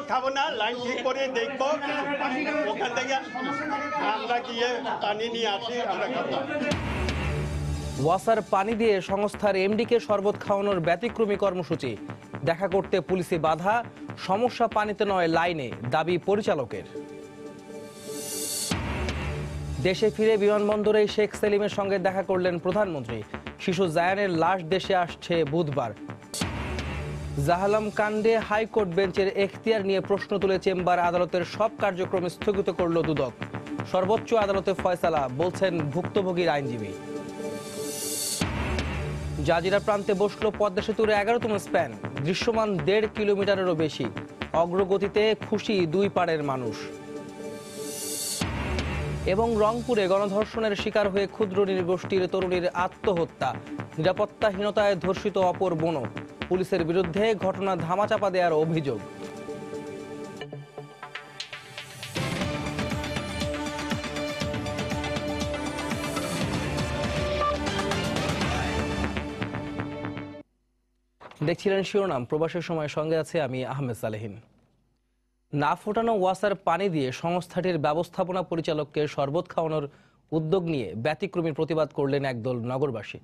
খাবো না, লাইন ঠিক করে দেখবো, ওখান থেকে আমরা গিয়ে পানি নিয়ে আসি, আমরা খাবো। ওয়াসার পানি দিয়ে সংস্থার এমডিকে শরবত খাওয়ানোর ব্যতিক্রমী কর্মসূচি। দেখা করতে পুলিশে বাধা, সমস্যা পানিতে নয় লাইনে, দাবি পরিচালকের। দেশে ফিরে বিমানবন্দরে শেখ সেলিমের সঙ্গে দেখা করলেন প্রধানমন্ত্রী। শিশু জায়ানের লাশ দেশে আসছে বুধবার। জাহালাম কাণ্ডে হাইকোর্ট বেঞ্চের এখতিয়ার নিয়ে প্রশ্ন তুলে চেম্বার আদালতের সব কার্যক্রম স্থগিত করল দুদক। সর্বোচ্চ আদালতে ফয়সালা, বলছেন ভুক্তভোগীর আইনজীবী। জাজিরা প্রান্তে বসল পদ্মা সেতুর 11তম স্প্যান, দৃশ্যমান 1.5 কিলোমিটারেরও বেশি। অগ্রগতিতে খুশি দুই পাড়ের মানুষ। এবং রংপুরে গণধর্ষণের শিকার হয়ে ক্ষুদ্র নৃগোষ্ঠীর তরুণীর আত্মহত্যা, নিরাপত্তাহীনতায় ধর্ষিত অপর বোনও। পুলিশের বিরুদ্ধে ঘটনা ধামাচাপা দেওয়ার অভিযোগ। দেখছিলেন শিরোনাম। প্রবাসের সময় সঙ্গে আছে আমি আহমেদ সালেহিন। না ফোটানো ওয়াসার পানি দিয়ে সংস্থাটির ব্যবস্থাপনা পরিচালককে শরবত খাওয়ানোর উদ্যোগ নিয়ে ব্যতিক্রমী প্রতিবাদ করলেন একদল নগরবাসী।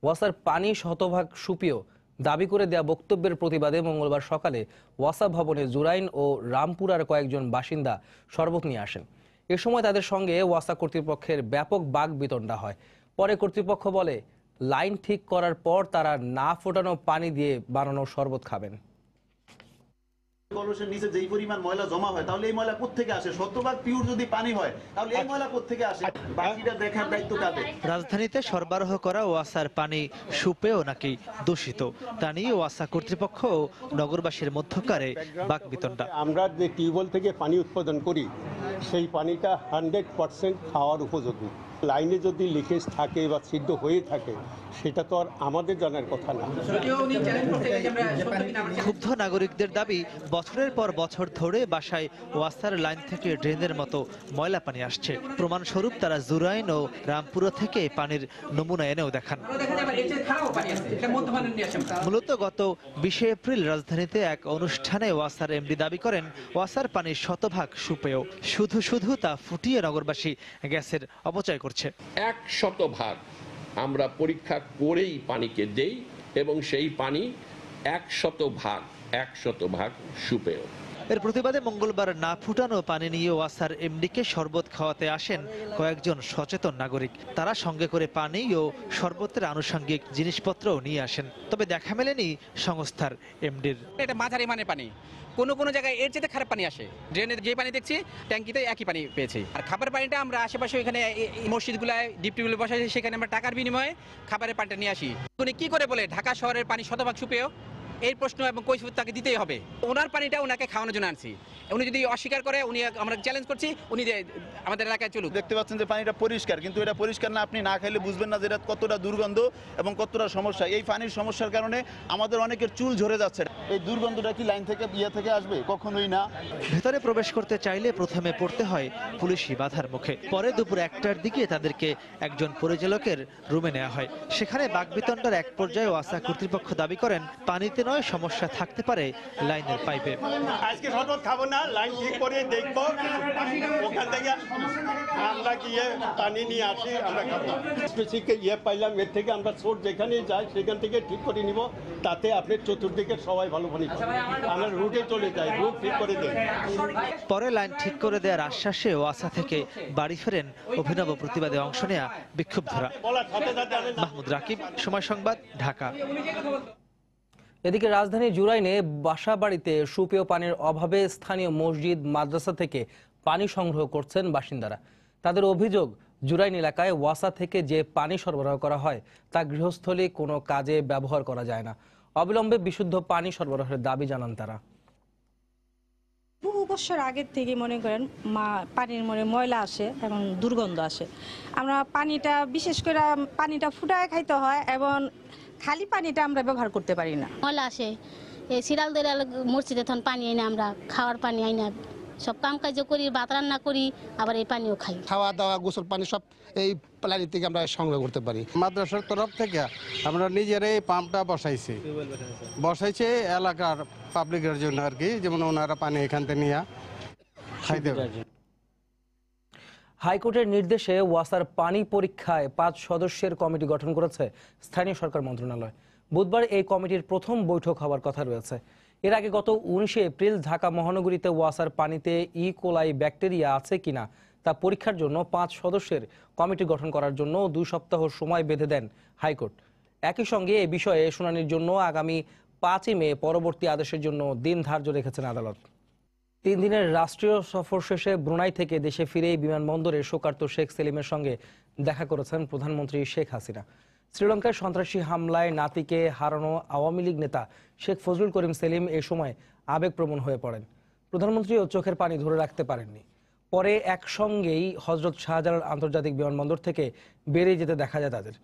ওয়াসার পানি শতভাগ সুপেয় দাবি করে দেয়া বক্তব্যের প্রতিবাদে মঙ্গলবার সকালে ওয়াসা ভবনে জুরাইন ও রামপুরার কয়েকজন বাসিন্দা শরবত নিয়ে আসেন। এ সময় তাদের সঙ্গে ওয়াসা কর্তৃপক্ষের ব্যাপক বাকবিতণ্ডা হয়। পরে কর্তৃপক্ষ বলে, লাইন ঠিক করার পর তারা না ফোটানো পানি দিয়ে বানানো শরবত খাবেন। কলসের নিচে যেই পরিমাণ ময়লা জমা হয়, তাহলে এই ময়লা কোত্থেকে আসে? শতভাগ পিওর যদি পানি হয়, তাহলে এই ময়লা কোত্থেকে আসে? বাকিটা দেখার দায়িত্ব কাদের? রাজধানীতে সরবরাহ করা ওয়াসার পানি সুপেয় নাকি দূষিত, তা নিয়ে ওয়াসা কর্তৃপক্ষ ও নগরবাসীর মধ্যকারে বাকবিতণ্ডা। আমরা যে টিউবওয়েল থেকে পানি উৎপাদন করি, সেই পানিটা 100% খাওয়ার উপযোগী। লাইনে যদি লিকেজ থাকে বা ছিদ্র হয়ে থাকে, সেটা তো আর আমাদের জানার কথা না। ক্ষুব্ধ নাগরিকদের দাবি, বছরের পর বছর ধরে বাসায় ওয়াসার লাইন থেকে ড্রেনের মতো ময়লা পানি আসছে। প্রমাণস্বরূপ তারা জুরাইন ও রামপুরা থেকে পানির নমুনা এনেও দেখান। মূলত গত 20 এপ্রিল রাজধানীতে এক অনুষ্ঠানে ওয়াসার এমডি দাবি করেন, ওয়াসার পানি শতভাগ সুপেয়, শুধু তা ফুটিয়ে নগরবাসী গ্যাসের অপচয় করছে। 100% আমরা পরীক্ষা করেই পানিকে দেই এবং সেই পানি 100% সুপেয়। এর প্রতিবাদে মঙ্গলবার না ফুটানো পানি নিয়ে ওয়াসার এমডিকে শরবত খাওয়াতে আসেন কয়েকজন সচেতন নাগরিক। তারা সঙ্গে করে পানি ও শরবতের আনুষঙ্গিক জিনিসপত্রও নিয়ে আসেন। তবে দেখা মেলেনি সংস্থার এমডির। এটা মাঝারি মানের পানি, কোনো জায়গায় এর চেয়ে খারাপ পানি আসে। ড্রেনের যে পানি দেখছি, ট্যাঙ্কিতে একই পানি পেয়েছি। আর খাবারের পানিটা আমরা আশেপাশে এখানে মসজিদগুলায় ডিপ টিউবওয়েল বসাইছি, সেখানে আমরা টাকার বিনিময়ে খাবারের পানিটা নিয়ে আসি। উনি কি করে বলে ঢাকা শহরের পানি শতভাগ সুপেয়? এই প্রশ্ন এবং কৈফিয়ত তাকে দিতেই হবে। ওনার পানিটা ওনাকে খাওয়ানোর জন্য আনছি। উনি যদি অস্বীকার করে, উনি আমরা চ্যালেঞ্জ করছি, উনি আমাদের এলাকায় চলুক। দেখতে পাচ্ছেন যে পানিটা পরিষ্কার, কিন্তু এটা পরিষ্কার না। আপনি না খাইলে বুঝবেন না যে এটা কতটা দুর্গন্ধ এবং কতটা সমস্যা। এই পানির সমস্যার কারণে আমাদের অনেকের চুল ঝরে যাচ্ছে। এই দুর্গন্ধটা কি লাইন থেকে থেকে আসবে? কখনোই না। ভেতরে প্রবেশ করতে চাইলে প্রথমে পড়তে হয় পুলিশি বাধার মুখে। পরে দুপুর 1টার দিকে তাদেরকে একজন পরিচালকের রুমে নেওয়া হয়। সেখানে বাকবিতণ্ডার এক পর্যায়ে ওয়াসা কর্তৃপক্ষ দাবি করেন, পানিতে নয়, সমস্যা থাকতে পারে লাইনের পাইপে। আজকে শরবত খাবো না, লাইন ঠিক করে দেখবো, ওখান থেকে আমরা গিয়ে পানি নিয়ে আসি, আমরা খাবো। স্পেসিফিক পাইলাম, এর থেকে আমরা সোর্স যেখানে যাই সেখান থেকে ঠিক করে নিব। তাতে আপনি চতুর্দিকে সবাই ভালো পানি পাবেন। আমরা রুটে চলে যাই, রুট ঠিক করে দেয়। পরে লাইন ঠিক করে দেওয়ার আশ্বাসে ওয়াসা থেকে বাড়ি ফেরেন অভিনব প্রতিবাদে অংশ নেয়া বিক্ষুব্ধরা। মাহমুদ রাকিব, সময় সংবাদ, ঢাকা। এদিকে রাজধানী জুরাইনে বাসা বাড়িতে সুপেয় পানির অভাবে স্থানীয় মসজিদ, মাদ্রাসা থেকে পানি সংগ্রহ করছেন বাসিন্দারা। তাদের অভিযোগ, জুরাইন এলাকায় ওয়াসা থেকে যে পানি সরবরাহ করা হয় তা গৃহস্থলী কোনো কাজে ব্যবহার করা যায় না। অবিলম্বে বিশুদ্ধ পানি সরবরাহের দাবি জানান তারা। বহু বছর আগের থেকে মনে করেন পানির মনে ময়লা আসে এবং দুর্গন্ধ আসে। আমরা পানিটা, বিশেষ করে পানিটা ফুটায় খাইতে হয় এবং খালি পানিটা আমরা ব্যবহার করতে পারি না। ময়লা আসে, এই সিরালদের মসজিদে তখন পানি আইনা, আমরা খাওয়ার পানি আইনা সব কাম কাজ করি, ভাত রান্না করি, আবার এই পানিও খাই। খাওয়া দাওয়া গোসল পানি সব এই পানি থেকে আমরা সংগ্রহ করতে পারি। মাদ্রাসার তরফ থেকে আমরা নিজেরাই পাম্পটা বসাইছে এলাকার পাবলিকের জন্য আর কি, যেমন ওনারা পানি এখান থেকে নিয়ে খাইতে পারে। হাইকোর্টের নির্দেশে ওয়াসার পানি পরীক্ষায় 5 সদস্যের কমিটি গঠন করেছে স্থানীয় সরকার মন্ত্রণালয়। বুধবার এই কমিটির প্রথম বৈঠক হওয়ার কথা রয়েছে। এর আগে গত 19 এপ্রিল ঢাকা মহানগরীতে ওয়াসার পানিতে কোলাই ব্যাকটেরিয়া আছে কিনা তা পরীক্ষার জন্য 5 সদস্যের কমিটি গঠন করার জন্য 2 সপ্তাহ সময় বেঁধে দেন হাইকোর্ট। একই সঙ্গে এ বিষয়ে শুনানির জন্য আগামী 5 মে পরবর্তী আদেশের জন্য দিন ধার্য রেখেছেন আদালত। 3 দিনের রাষ্ট্রীয় সফর শেষে ব্রুনাই থেকে দেশে ফিরে বিমানবন্দরে শোকার্ত শেখ সেলিমের সঙ্গে দেখা করেছেন প্রধানমন্ত্রী শেখ হাসিনা। শ্রীলঙ্কায় সন্ত্রাসী হামলায় নাতিকে হারানো আওয়ামী লীগ নেতা শেখ ফজলুল করিম সেলিম এ সময় আবেগপ্রবণ হয়ে পড়েন। প্রধানমন্ত্রীও চোখের পানি ধরে রাখতে পারেননি। পরে একসঙ্গেই হজরত শাহজালাল আন্তর্জাতিক বিমানবন্দর থেকে বেরিয়ে যেতে দেখা যায় তাদের।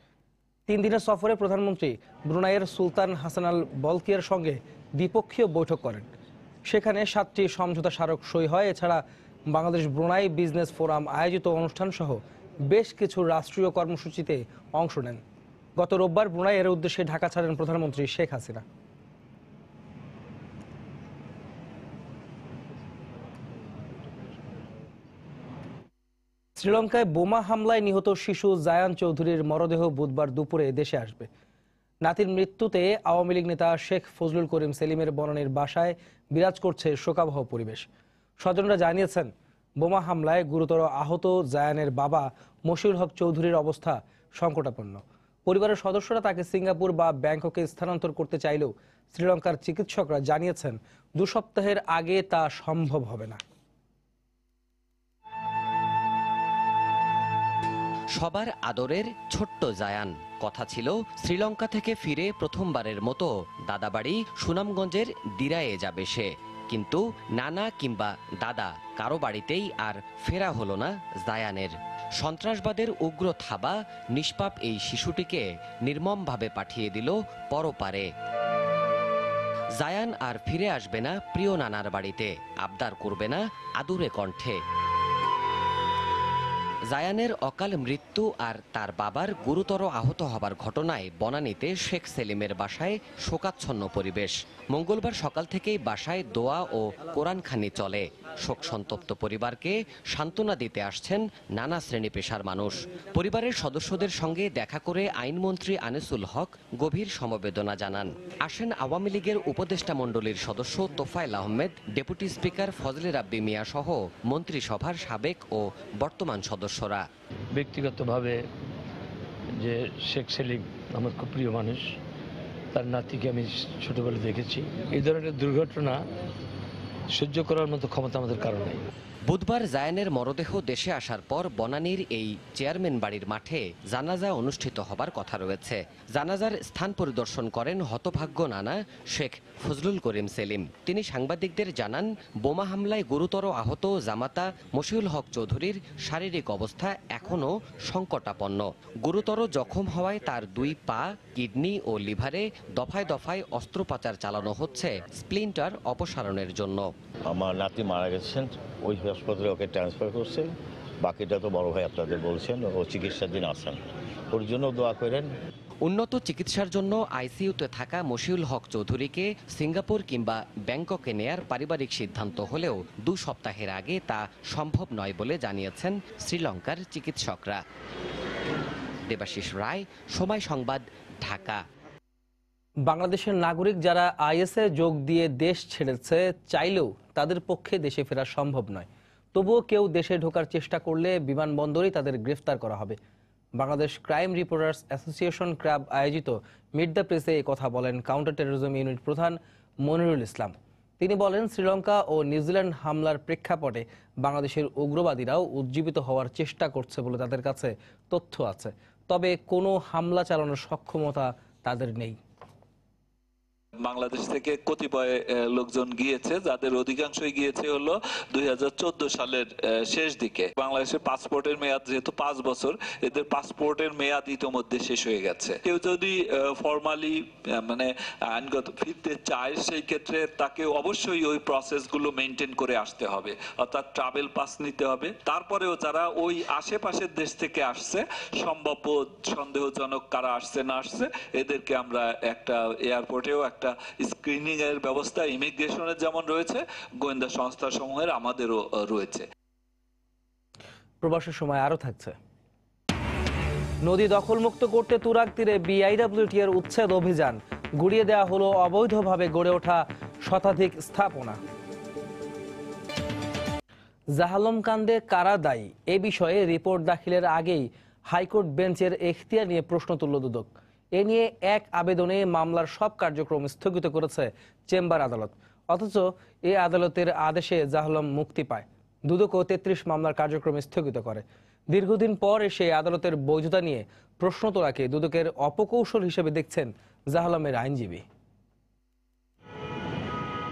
3 দিনের সফরে প্রধানমন্ত্রী ব্রুনাইয়ের সুলতান হাসান আল বলকিয়ার সঙ্গে দ্বিপক্ষীয় বৈঠক করেন। সেখানে 7টি সমঝোতা স্মারক সই হয়। এছাড়া বাংলাদেশ ব্রুনাই বিজনেস ফোরাম আয়োজিত অনুষ্ঠান সহ বেশ কিছু রাষ্ট্রীয় কর্মসূচিতে অংশ নেন। গত রোববার ব্রুনাইয়ের উদ্দেশ্যে ঢাকা ছাড়েন প্রধানমন্ত্রী শেখ হাসিনা। শ্রীলঙ্কায় বোমা হামলায় নিহত শিশু জায়ান চৌধুরীর মরদেহ বুধবার দুপুরে দেশে আসবে। নাতির মৃত্যুতে আওয়ামী লীগ নেতা শেখ ফজলুল করিম সেলিমের বনানীর বাসায় বিরাজ করছে শোকাবহ পরিবেশ। স্বজনরা জানিয়েছেন, বোমা হামলায় গুরুতর আহত জায়ানের বাবা মশিউল হক চৌধুরীর অবস্থা সংকটাপন্ন। পরিবারের সদস্যরা তাকে সিঙ্গাপুর বা ব্যাংককে স্থানান্তর করতে চাইলেও শ্রীলঙ্কার চিকিৎসকরা জানিয়েছেন 2 সপ্তাহের আগে তা সম্ভব হবে না। সবার আদরের ছোট্ট জায়ান কথা ছিল শ্রীলঙ্কা থেকে ফিরে প্রথমবারের মতো দাদাবাড়ি সুনামগঞ্জের দিরায়ে যাবে সে, কিন্তু নানা কিংবা দাদা কারো বাড়িতেই আর ফেরা হলো না জায়ানের। সন্ত্রাসবাদের উগ্র থাবা নিষ্পাপ এই শিশুটিকে নির্মমভাবে পাঠিয়ে দিল পরপারে। জায়ান আর ফিরে আসবে না প্রিয় নানার বাড়িতে, আবদার করবে না আদুরে কণ্ঠে। জায়ানের অকাল মৃত্যু আর তার বাবার গুরুতর আহত হবার ঘটনায় বনানীতে শেখ সেলিমের বাসায় শোকাচ্ছন্ন পরিবেশ। মঙ্গলবার সকাল থেকেই বাসায় দোয়া ও কোরআনখানি চলে। শোক সন্তপ্ত পরিবারকে সান্ত্বনা দিতে আসছেন নানা শ্রেণী পেশার মানুষ। পরিবারের সদস্যদের সঙ্গে দেখা করে আইনমন্ত্রী আনিসুল হক গভীর সমবেদনা জানান। আসেন আওয়ামী লীগের উপদেষ্টা মণ্ডলীর সদস্য তোফায়েল আহমেদ, ডেপুটি স্পিকার ফজলে রাব্বি মিয়া সহ মন্ত্রিসভার সাবেক ও বর্তমান সদস্যরা। ব্যক্তিগতভাবে যে শেখ সেলিম আমার খুব প্রিয় মানুষ, তার নাতিকে আমি ছোটবেলা দেখেছি। এই ধরনের দুর্ঘটনা সহ্য করার মতো ক্ষমতা আমাদের কারো নেই। বুধবার জায়ানের মরদেহ দেশে আসার পর বনানীর এই চেয়ারম্যান বাড়ির মাঠে জানাজা অনুষ্ঠিত হবার কথা রয়েছে। জানাজার স্থান পরিদর্শন করেন হতভাগ্য নানা শেখ ফজলুল করিম সেলিম। তিনি সাংবাদিকদের জানান, বোমা হামলায় গুরুতর আহত জামাতা মশিউল হক চৌধুরীর শারীরিক অবস্থা এখনও সংকটাপন্ন। গুরুতর জখম হওয়ায় তার 2 পা, কিডনি ও লিভারে দফায় দফায় অস্ত্রোপচার চালানো হচ্ছে স্প্লিন্টার অপসারণের জন্য। আমার নাতি মারা গেছেন, ওই হাসপাতালে ওকে ট্রান্সফার করছে। বাকিটা তো বড় ভাই আপনাদের বলছেন, ও চিকিৎসাধীন আছেন, ওর জন্য দোয়া করেন। উন্নত চিকিৎসার জন্য আইসিইউতে থাকা মশিউল হক চৌধুরীকে সিঙ্গাপুর কিংবা ব্যাংককে নেয়ার পারিবারিক সিদ্ধান্ত হলেও 2 সপ্তাহের আগে তা সম্ভব নয় বলে জানিয়েছেন শ্রীলঙ্কার চিকিৎসকরা। দেবাশিস রায়, সময় সংবাদ, ঢাকা। বাংলাদেশের নাগরিক যারা আইএসএ যোগ দিয়ে দেশ ছেড়েছে চাইলেও তাদের পক্ষে দেশে ফেরা সম্ভব নয়। তবুও কেউ দেশে ঢোকার চেষ্টা করলে বিমানবন্দরেই তাদের গ্রেফতার করা হবে। Bangladesh crime reporters association crab আয়োজিত মিট দ্য প্রেসে এই কথা বলেন কাউন্টার টেরোরিজম ইউনিট প্রধান মনিরুল ইসলাম। তিনি বলেন, শ্রীলঙ্কা ও নিউজিল্যান্ড হামলার প্রেক্ষাপটে বাংলাদেশের উগ্রবাদীরাও উজ্জীবিত হওয়ার চেষ্টা করছে বলে তাদের কাছে তথ্য আছে, তবে কোনো হামলা চালানোর সক্ষমতা তাদের নেই। বাংলাদেশ থেকে কতিপয় লোকজন গিয়েছে, যাদের অধিকাংশই গিয়েছে হলো 2014 সালের শেষ দিকে। বাংলাদেশের পাসপোর্টের মেয়াদ যেহেতু 5 বছর, এদের পাসপোর্টের মেয়াদ ইতোমধ্যে শেষ হয়ে গেছে। কেউ যদি ফর্মালি মানে আইনগত ফিরতে চায়, সেই ক্ষেত্রে তাকে অবশ্যই ওই প্রসেসগুলো মেনটেন করে আসতে হবে, অর্থাৎ ট্রাভেল পাস নিতে হবে। তারপরেও যারা ওই আশেপাশের দেশ থেকে আসছে, সম্ভাব্য সন্দেহজনক কারা আসছে না আসছে, এদেরকে আমরা একটা এয়ারপোর্টেও একটা স্ক্রিনিং এর ব্যবস্থা ইমিগ্রেশনের যেমন রয়েছে, গোয়েন্দা সংস্থা সমূহের আমাদেরও রয়েছে। প্রবাসের সময় আরো থাকছে। নদী দখলমুক্ত করতে তুরাগ তীরে বিআইডব্লিউটি এর উচ্ছেদ অভিযান, গুড়িয়ে দেওয়া হলো অবৈধভাবে গড়ে ওঠা শতাধিক স্থাপনা। জাহালম কাণ্ডে কারা দায়ী এ বিষয়ে রিপোর্ট দাখিলের আগেই হাইকোর্ট বেঞ্চের এখতিয়ার নিয়ে প্রশ্ন তুলল দুদক। এ নিয়ে এক আবেদনে মামলার সব কার্যক্রম স্থগিত করেছে চেম্বার আদালত। অথচ এ আদালতের আদেশে জাহালম মুক্তি পায়। দুদকও 33 মামলার কার্যক্রম স্থগিত করে। দীর্ঘদিন পর এসে আদালতের বৈধতা নিয়ে প্রশ্ন তোলাকে দুদকের অপকৌশল হিসেবে দেখছেন জাহালমের আইনজীবী।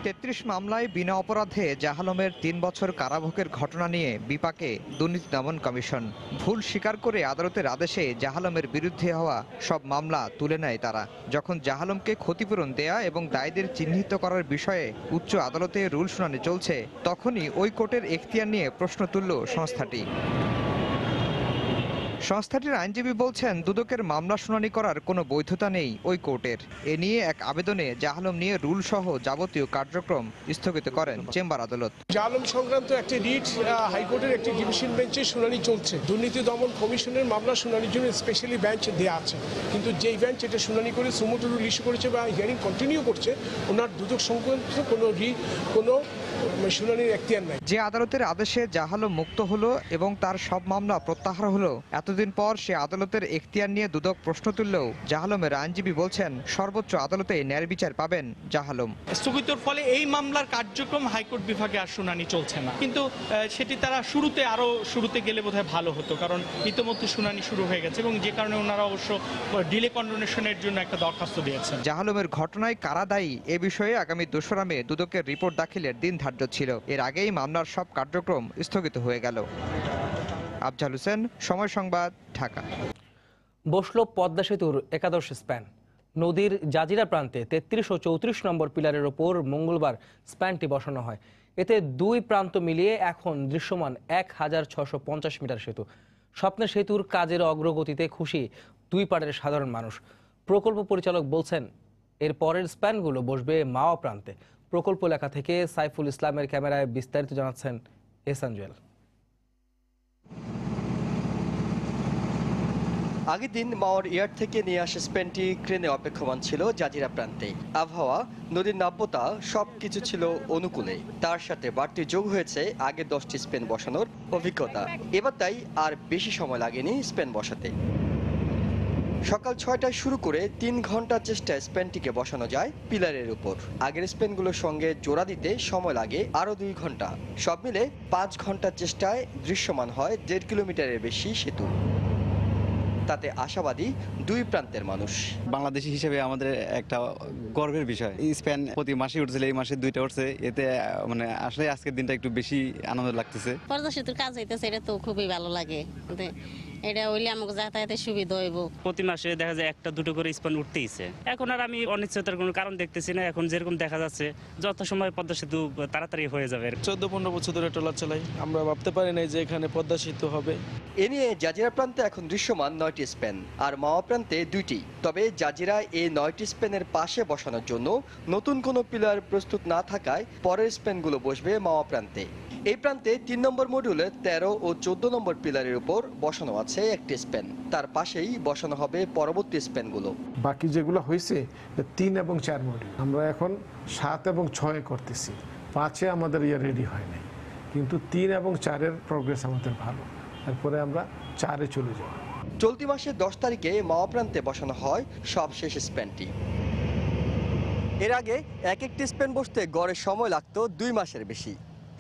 33 মামলায় বিনা অপরাধে জাহালমের 3 বছর কারাভোগের ঘটনা নিয়ে বিপাকে দুর্নীতি দমন কমিশন। ভুল স্বীকার করে আদালতের আদেশে জাহালমের বিরুদ্ধে হওয়া সব মামলা তুলে নেয় তারা। যখন জাহালমকে ক্ষতিপূরণ দেয়া এবং দায়ীদের চিহ্নিত করার বিষয়ে উচ্চ আদালতে রুল শুনানি চলছে, তখনই ওই কোর্টের এখতিয়ার নিয়ে প্রশ্ন তুলল সংস্থাটি। সংস্থাটির আইনজীবী বলছেন, দুদকের মামলা শুনানি করার কোনো বৈধতা নেই ওই কোর্টের। এ নিয়ে এক আবেদনে জাহালম নিয়ে রুল সহ যাবতীয় কার্যক্রম স্থগিত করেন চেম্বার আদালত। জাহালম সংক্রান্ত একটি রিট হাইকোর্টের একটি ডিভিশন বেঞ্চে শুনানি চলছে। দুর্নীতি দমন কমিশনের মামলা শুনানির জন্য স্পেশালি বেঞ্চ দেওয়া আছে, কিন্তু যেই বেঞ্চ এটা শুনানি করে সুমোটো রুল ইস্যু করেছে বা হিয়ারিং কন্টিনিউ করছে, ওনার দুদক সংক্রান্ত কোনো শুনানির এখতিয়ার নাই। যে আদালতের আদেশে জাহালম মুক্ত হলো এবং তার সব মামলা প্রত্যাহার হলো, এতদিন পর সে আদালতের এখতিয়ার নিয়ে দুদক প্রশ্ন তুললেও জাহালমের আইনজীবী বলছেন, সর্বোচ্চ আদালতে ন্যায় বিচার পাবেন জাহালম। স্থগিতর ফলে এই মামলার কার্যক্রম হাইকোর্ট বিভাগে আর শুনানি চলছে না, কিন্তু সেটি তারা শুরুতে গেলে বোধহয় ভালো হতো, কারণ ইতিমধ্যে শুনানি শুরু হয়ে গেছে এবং যে কারণে ওনারা অবশ্য ডিলে কন্ডোনেশনের জন্য একটা দরখাস্ত দিয়েছেন। জাহালমের ঘটনায় কারা দায়ী এ বিষয়ে আগামী 2 মে দুদকের রিপোর্ট দাখিলের দিন ধার্য ছিল। এর আগেই মামলার সব কার্যক্রম স্থগিত হয়ে গেল। আফজাল হোসেন, সময় সংবাদ, ঢাকা। বসল পদ্মা সেতুর একাদশ স্প্যান। নদীর জাজিরা প্রান্তে 33 ও 34 নম্বর পিলারের ওপর মঙ্গলবার স্প্যানটি বসানো হয়। এতে দুই প্রান্ত মিলিয়ে এখন দৃশ্যমান 1650 মিটার সেতু। স্বপ্নের সেতুর কাজের অগ্রগতিতে খুশি দুই পাড়ের সাধারণ মানুষ। প্রকল্প পরিচালক বলছেন, এর পরের স্প্যানগুলো বসবে মাওয়া প্রান্তে। প্রকল্প এলাকা থেকে সাইফুল ইসলামের ক্যামেরায় বিস্তারিত জানাচ্ছেন এহসান জুয়েল। আগের দিন মাওয়ার ইয়ার্ড থেকে নিয়ে আসা স্পেনটি ক্রেনে অপেক্ষমান ছিল জাজিরা প্রান্তে। আবহাওয়া, নদীর নাব্যতা সবকিছু ছিল অনুকূলে। তার সাথে বাড়তি যোগ হয়েছে আগে 10টি স্পেন বসানোর অভিজ্ঞতা। এবার তাই আর বেশি সময় লাগেনি স্পেন বসাতে। সকাল 6টায় শুরু করে 3 ঘন্টার চেষ্টায় স্পেনটিকে বসানো যায় পিলারের উপর। আগের স্পেনগুলোর সঙ্গে জোড়া দিতে সময় লাগে আরও 2 ঘন্টা। সব মিলে 5 ঘন্টার চেষ্টায় দৃশ্যমান হয় 1.5 কিলোমিটারের বেশি সেতু। তাতে আশাবাদী দুই প্রান্তের মানুষ। বাংলাদেশি হিসেবে আমাদের একটা গর্বের বিষয়। স্পেন প্রতি মাসে উঠছিল, এই মাসে 2টা উঠছে। এতে মানে আসলে আজকের দিনটা একটু বেশি আনন্দ লাগতেছে। পদ্মা সেতুর কাজ হইতেছে, এটা তো খুবই ভালো লাগে। এটা হইলে আমাকে যাতায়াতের সুবিধা হইব। প্রতি মাসে দেখা যায় 1-2 করে স্পেন উঠতেইছে। এখন আর আমি অনিশ্চয়তার কোনো কারণ দেখতেছি না। এখন যেরকম দেখা যাচ্ছে যত সময় পদ্মা সেতু তাড়াতাড়ি হয়ে যাবে। 14-15 বছর ধরে ট্রলার চালাই, আমরা ভাবতে পারি না যে এখানে পদ্মা সেতু হবে। এ নিয়ে জাজিরা প্রান্তে এখন দৃশ্যমান 9টি স্পেন আর মাওয়া প্রান্তে 2টি। তবে জাজিরা এই 9টি স্পেনের পাশে বসানোর জন্য নতুন কোনো পিলার প্রস্তুত না থাকায় পরের স্পেনগুলো বসবে মাওয়া প্রান্তে। এই প্রান্তে 3 নম্বর মডিউলে 13 ও 14 নম্বর পিলারের উপর বসানো আছে একটি স্পেন। তার পাশেই বসানো হবে পরবর্তী স্পেনগুলো। বাকি যেগুলো হয়েছে 3 এবং 4 মডিউল, আমরা এখন 7 এবং 6 করতেছি। 5-এ আমাদের রেডি হয় নাই, কিন্তু 3 এবং 4-এর প্রোগ্রেস আমাদের ভালো। তারপরে আমরা 4-এ চলে যাব। চলতি মাসের 10 তারিখে মাওয়া প্রান্তে বসানো হয় সবশেষ স্পেনটি। এর আগে একটি স্পেন বসতে গড়ে সময় লাগতো 2 মাসের বেশি।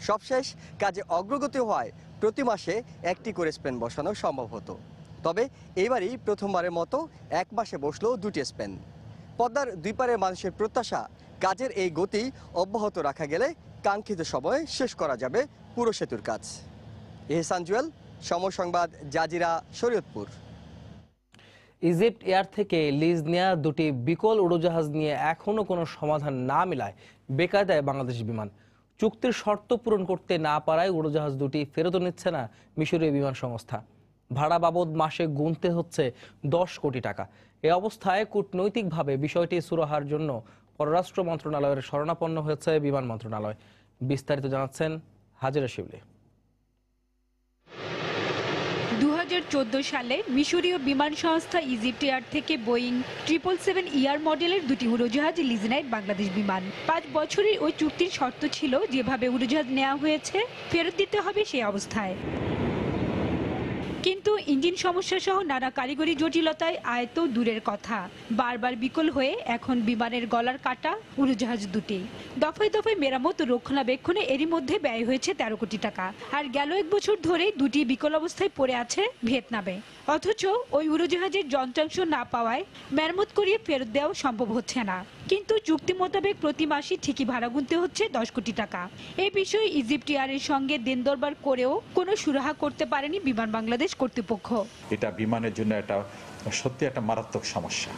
সবশেষ কাজে অগ্রগতি হওয়ায় প্রতি মাসে একটি করে স্পেন বসানো সম্ভব হতো। তবে এবারই প্রথমবারের মতো 1 মাসে বসলো 2টি স্পেন। পদ্মার দুই পারে মানুষের প্রত্যাশা কাজের এই গতি অব্যাহত রাখা গেলে কাঙ্ক্ষিত সময়ে শেষ করা যাবে পুরো সেতুর কাজ। এহসান জুয়েল, সময় সংবাদ, জাজিরা, শরীয়তপুর। ইজিপ্ট এয়ার থেকে লিজ নেওয়া দুটি বিকল উড়োজাহাজ নিয়ে এখনও কোনো সমাধান না মেলায় বেকায়দায় বাংলাদেশ বিমান। চুক্তির শর্ত পূরণ করতে না পারায় উড়োজাহাজ দুটি ফেরত নিচ্ছে না মিশরীয় বিমান সংস্থা। ভাড়া বাবদ মাসে গুনতে হচ্ছে 10 কোটি টাকা। এ অবস্থায় কূটনৈতিকভাবে বিষয়টি সুরাহার জন্য পররাষ্ট্র মন্ত্রণালয়ের শরণাপন্ন হয়েছে বিমান মন্ত্রণালয়। বিস্তারিত জানাচ্ছেন হাজেরা শিবলি। 2014 সালে মিশরীয় বিমান সংস্থা ইজিপ্ট এয়ার থেকে বোয়িং 777 মডেলের দুটি উড়োজাহাজ লিজ নেয় বাংলাদেশ বিমান। 5 বছরের ওই চুক্তির শর্ত ছিল যেভাবে উড়োজাহাজ নেওয়া হয়েছে ফেরত দিতে হবে সেই অবস্থায়। কিন্তু ইঞ্জিন সমস্যা সহ নানা কারিগরি জটিলতায় আয়ত দূরের কথা, বারবার বিকল হয়ে এখন বিমানের গলার কাটা উড়োজাহাজ দুটি। দফায় দফায় মেরামত ও রক্ষণাবেক্ষণে এরই মধ্যে ব্যয় হয়েছে 13 কোটি টাকা। আর গেল 1 বছর ধরে দুটি বিকল অবস্থায় পড়ে আছে ভিয়েতনামে। অথচ ওই উড়োজাহাজের যন্ত্রাংশ না পাওয়ায় মেরামত করিয়ে ফেরত দেওয়া সম্ভব হচ্ছে না। কিন্তু চুক্তি মোতাবেক প্রতি মাসে ঠিকই ভাড়া গুনতে হচ্ছে 10 কোটি টাকা। এই বিষয়ে ইজিপ্ট এয়ারের সঙ্গে দিন দরবার করেও কোনো সুরাহা করতে পারেনি বিমান বাংলাদেশ কর্তৃপক্ষ। এটা বিমানের জন্য এটা সত্যি একটা মারাত্মক সমস্যা।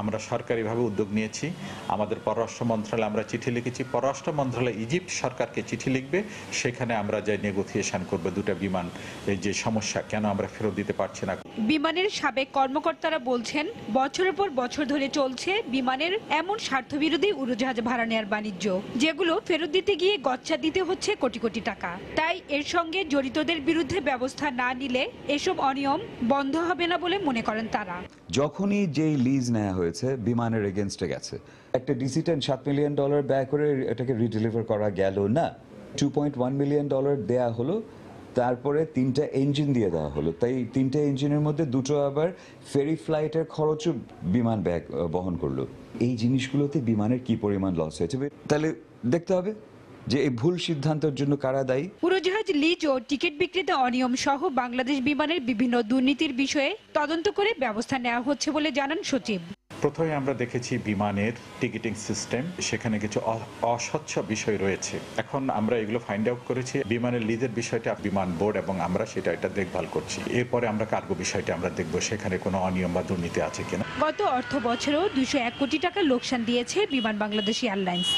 আমরা সরকারিভাবে উদ্যোগ নিয়েছি, আমাদের পররাষ্ট্র মন্ত্রণালয়ে আমরা চিঠি লিখেছি, পররাষ্ট্র মন্ত্রণালয় ইজিপ্ট সরকারকে চিঠি লিখবে, সেখানে আমরা যাই নেগোসিয়েশন করব দুটো বিমান এই যে সমস্যা কেন আমরা ফেরত দিতে পারছি না। বিমানের সাবেক কর্মকর্তারা বলছেন বছরের পর বছর ধরে চলছে বিমানের এমন স্বার্থবিরোধী উড়োজাহাজ ভাড়া নেওয়ার বাণিজ্য, যেগুলো ফেরত দিতে গিয়ে গচ্ছা দিতে হচ্ছে কোটি কোটি টাকা। তাই এর সঙ্গে জড়িতদের বিরুদ্ধে ব্যবস্থা না নিলে এসব অনিয়ম বন্ধ হবে না বলে মনে করেন তারা। যখনই যেই লিজ নেওয়া হয়েছে বিমানের এগেনস্টে গেছে, একটা ডিসি-10 $7 মিলিয়ন ব্যয় করে এটাকে রিডেলিভার করা গেল না, $2.1 মিলিয়ন দেয়া হলো, তারপরে 3টা ইঞ্জিন দিয়ে দেওয়া হলো। তাই 3টে ইঞ্জিনের মধ্যে 2টো আবার ফেরি ফ্লাইটের খরচও বিমান বহন করলো। এই জিনিসগুলোতে বিমানের কি পরিমাণ লস হয়েছে তাহলে দেখতে হবে যে এই ভুল সিদ্ধান্তের জন্য কারা দায়ী। উড়োজাহাজ লিজ ও টিকিট বিক্রিতে অনিয়ম সহ বাংলাদেশ বিমানের বিভিন্ন দুর্নীতির বিষয়ে তদন্ত করে ব্যবস্থা নেওয়া হচ্ছে বলে জানান সচিব। প্রথমে আমরা দেখেছি বিমানের টিকিটিং সিস্টেম, সেখানে কিছু অস্বচ্ছ বিষয় রয়েছে। এখন আমরা এগুলো ফাইন্ড আউট করেছি। বিমানের লিজের বিষয়টা বিমান বোর্ড এবং আমরা এটা দেখভাল করছি। এরপরে আমরা কার্গো বিষয়টা আমরা দেখব সেখানে কোনো অনিয়ম বা দুর্নীতি আছে কিনা। গত অর্থ বছরেও 201 কোটি টাকা লোকসান দিয়েছে বিমান বাংলাদেশ এয়ারলাইন্স।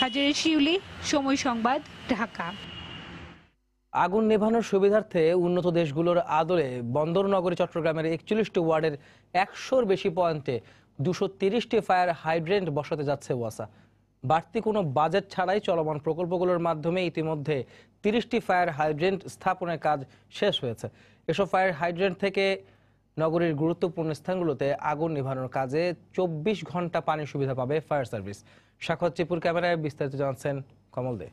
হাজেরা শিউলি, সময় সংবাদ, ঢাকা। আগুন নেভানোর সুবিধার্থে উন্নত দেশগুলোর আদলে বন্দরনগরী চট্টগ্রামের 41টি ওয়ার্ডের 100-র বেশি পয়েন্টে 230টি ফায়ার হাইড্রেন্ট বসাতে যাচ্ছে ওয়াসা। বাড়তি কোনো বাজেট ছাড়াই চলমান প্রকল্পগুলোর মাধ্যমে ইতিমধ্যে 30টি ফায়ার হাইড্রেন্ট স্থাপনের কাজ শেষ হয়েছে। এসব ফায়ার হাইড্রেন্ট থেকে নগরীর গুরুত্বপূর্ণ স্থানগুলোতে আগুন নেভানোর কাজে 24 ঘন্টা পানির সুবিধা পাবে ফায়ার সার্ভিস। সাক্ষাৎ চিপুর ক্যামেরায় বিস্তারিত জানাচ্ছেন কমল দে।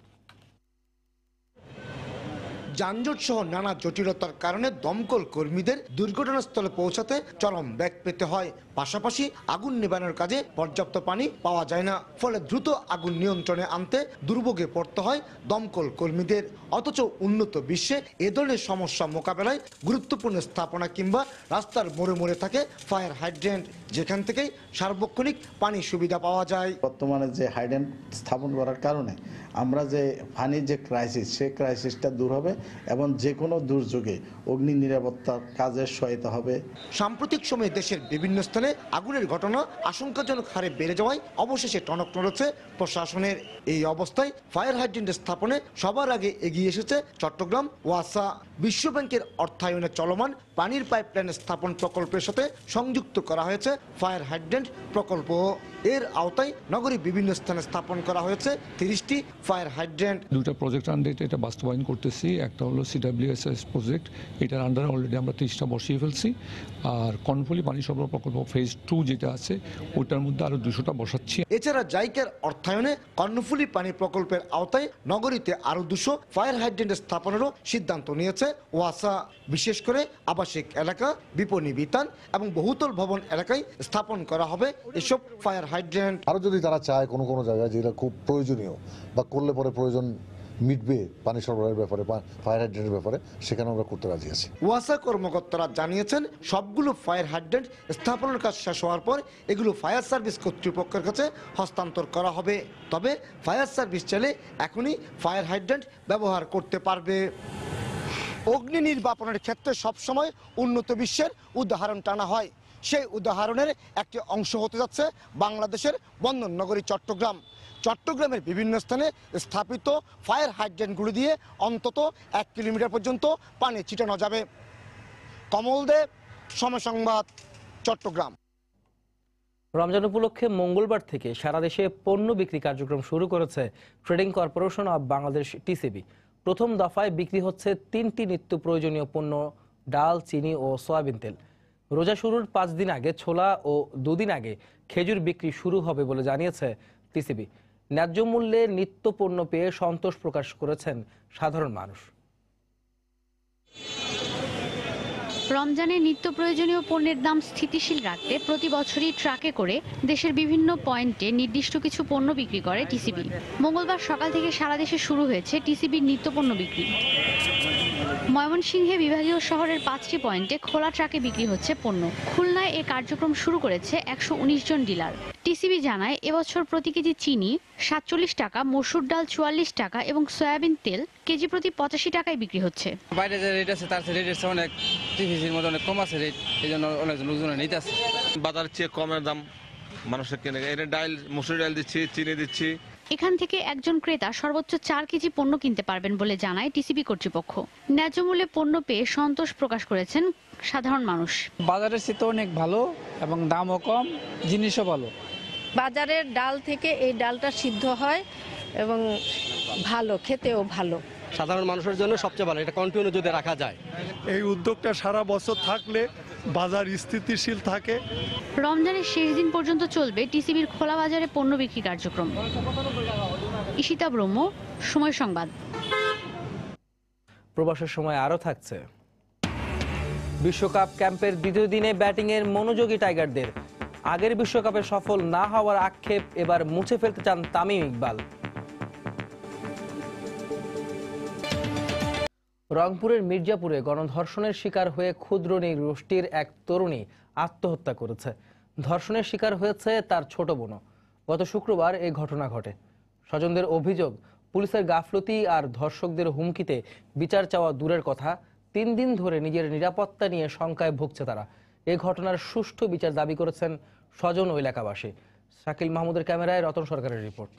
যানজট সহ নানা জটিলতার কারণে দমকল কর্মীদের দুর্ঘটনাস্থলে পৌঁছাতে চরম ব্যাগ পেতে হয়। পাশাপাশি আগুন নেভানোর কাজে পর্যাপ্ত পানি পাওয়া যায় না, ফলে দ্রুত আগুন নিয়ন্ত্রণে আনতে দুর্ভোগে পড়তে হয় দমকল কর্মীদের। অথচ উন্নত বিশ্বে এ ধরনের সমস্যা মোকাবেলায় গুরুত্বপূর্ণ স্থাপনা কিংবা রাস্তার মোড়ে মোড়ে থাকে ফায়ার হাইড্রেন্ট, যেখান থেকেই সার্বক্ষণিক পানির সুবিধা পাওয়া যায়। বর্তমানে যে হাইড্রেন্ট স্থাপন করার কারণে আমরা যে পানির যে ক্রাইসিস, সেই ক্রাইসিসটা দূর হবে এবং যে কোনো দুর্যোগে অগ্নি নিরাপত্তার কাজে সহায়তা হবে। সাম্প্রতিক সময়ে দেশের বিভিন্ন স্থানে আগুনের ঘটনা আশঙ্কাজনক হারে বেড়ে যাওয়ায় অবশেষে টনক নড়েছে প্রশাসনের। এই অবস্থায় ফায়ার হাইড্রেন্ট স্থাপনে সবার আগে এগিয়ে এসেছে চট্টগ্রাম ওয়াসা। বিশ্বব্যাংকের অর্থায়নে চলমান পানির পাইপলাইন স্থাপন প্রকল্পের সাথে সংযুক্ত করা হয়েছে ফায়ার হাইড্রেন্ট প্রকল্প। এর আওতায় নগরীর বিভিন্ন স্থানে স্থাপন করা হয়েছে 30টি ফায়ার হাইড্রেন্ট। দুটো প্রজেক্ট আন্ডারে এটা বাস্তবায়ন করতেছি। একটা হলো CWSS প্রজেক্ট, এটার আন্ডারে অলরেডি আমরা 30টা বসিয়ে ফেলছি। আর কর্ণফুলী পানি সরবরাহ প্রকল্প ফেজ 2 যেটা আছে ওটার মধ্যে আরো 200টা বসাচ্ছি। এছাড়া জাইকার অর্থায়নে কর্ণফুলী পানি প্রকল্পের আওতায় নগরীতে আরো 200 ফায়ার হাইড্রেন্ট স্থাপনেরও সিদ্ধান্ত নিয়েছে ওয়াসা। বিশেষ করে আবাসিক এলাকা, বিপণী বিতান এবং বহুতল ভবন এলাকায় স্থাপন করা হবে এসব ফায়ার হাইড্রেন্ট। আরো যদি তারা চায় কোনো জায়গায় যেটা খুব প্রয়োজনীয় বা করলে পরে প্রয়োজন মিটবে পানি সরবরাহের ব্যাপারে, ফায়ার হাইড্রেন্টের ব্যাপারে, সেখানে আমরা করতে রাজি আছি। ওয়াসা কর্মকর্তারা জানিয়েছেন সবগুলো ফায়ার হাইড্রেন্ট স্থাপনের কাজ শেষ হওয়ার পর এগুলো ফায়ার সার্ভিস কর্তৃপক্ষের কাছে হস্তান্তর করা হবে। তবে ফায়ার সার্ভিস চাইলে এখনই ফায়ার হাইড্রেন্ট ব্যবহার করতে পারবে। অগ্নি নির্বাপনের ক্ষেত্রে সবসময় উন্নত বিশ্বের উদাহরণ টানা হয়। সেই উদাহরণের একটি অংশ হতে যাচ্ছে বাংলাদেশের বন্দর নগরী চট্টগ্রাম। চট্টগ্রামের বিভিন্ন স্থানে স্থাপিত ফায়ার হাইড্রেন্টগুলি দিয়ে অন্তত 1 কিলোমিটার পর্যন্ত পানি ছিটানো যাবে। কমল দেব, সময় সংবাদ, চট্টগ্রাম। রমজান উপলক্ষে মঙ্গলবার থেকে সারা দেশে পণ্য বিক্রি কার্যক্রম শুরু করেছে trading corporation of Bangladesh TCB. প্রথম দফায় বিক্রি হচ্ছে 3টি নিত্য প্রয়োজনীয় পণ্য, ডাল, চিনি ও সয়াবিন তেল। রোজা শুরুর 5 দিন আগে ছোলা ও 2 দিন আগে খেজুর বিক্রি শুরু হবে বলে জানিয়েছে টিসিবি। ন্যায্য মূল্যে নিত্য পণ্য পেয়ে সন্তোষ প্রকাশ করেছেন সাধারণ মানুষ। রমজানে নিত্য প্রয়োজনীয় পণ্যের দাম স্থিতিশীল রাখতে প্রতি বছরই ট্রাকে করে দেশের বিভিন্ন পয়েন্টে নির্দিষ্ট কিছু পণ্য বিক্রি করে টিসিবি। মঙ্গলবার সকাল থেকে সারা দেশে শুরু হয়েছে টিসিবির নিত্য পণ্য বিক্রি। ময়মনসিংহে বিভাগীয় শহরের 5টি পয়েন্টে খোলা ট্রাকে বিক্রি হচ্ছে পণ্য। খুলনায় এ কার্যক্রম শুরু করেছে 119 জন ডিলার। টিসিবি জানায় এবছর প্রতি কেজি চিনি 47 টাকা, মসুর ডাল 44 টাকা এবং সয়াবিন তেল কেজি প্রতি 85 টাকায় বিক্রি হচ্ছে। বাইরে যে রেট আছে তার রেট আছে অনেক টিভিসির মধ্যে অনেক কম আছে রেট, এই জন্য অনেক লোকজন নিতে আছে। বাজারের চেয়ে কমের দাম মানুষের কিনে, এর ডাল, মসুর ডাল দিচ্ছি, চিনি দিচ্ছি। এখান থেকে একজন ক্রেতা সর্বোচ্চ 4 কেজি পণ্য কিনতে পারবেন বলে জানায় টিসিবি কর্তৃপক্ষ। ন্যায্য মূল্যে পণ্য পেয়ে সন্তোষ প্রকাশ করেছেন সাধারণ মানুষ। বাজারের চেয়ে তো অনেক ভালো এবং দামও কম, জিনিসও ভালো। বাজারের ডাল থেকে এই ডালটা সিদ্ধ হয় এবং ভালো, খেতেও ভালো। সাধারণ মানুষের জন্য সবচেয়ে ভালো, এটা কন্টিনিউ যদি রাখা যায়। এই উদ্যোগটা সারা বছর থাকলে বাজার স্থিতিশীল থাকে। রমজানের শেষ দিন পর্যন্ত চলবে টিসিবির খোলা বাজারে পণ্য বিক্রি কার্যক্রম। ঈশিতা ব্রহ্ম, সময় সংবাদ। প্রবাসের সময় আরও থাকছে বিশ্বকাপ ক্যাম্পের দ্বিতীয় দিনে ব্যাটিংয়ের মনোযোগী টাইগারদের। আগের বিশ্বকাপে সফল না হওয়ার আক্ষেপ এবার মুছে ফেলতে চান তামিম ইকবাল। রংপুরের মির্জাপুরে গণধর্ষণের শিকার হয়ে ক্ষুদ্র নৃগোষ্ঠীর এক তরুণী আত্মহত্যা করেছে। ধর্ষণের শিকার হয়েছে তার ছোট বোনও। গত শুক্রবার এই ঘটনা ঘটে। স্বজনদের অভিযোগ, পুলিশের গাফলতি আর ধর্ষকদের হুমকিতে বিচার চাওয়া দূরের কথা, 3 দিন ধরে নিজের নিরাপত্তা নিয়ে শঙ্কায় ভুগছে তারা। এই ঘটনার সুষ্ঠু বিচার দাবি করেছেন স্বজন ও এলাকাবাসী। শাকিল মাহমুদের ক্যামেরায় রতন সরকারের রিপোর্ট।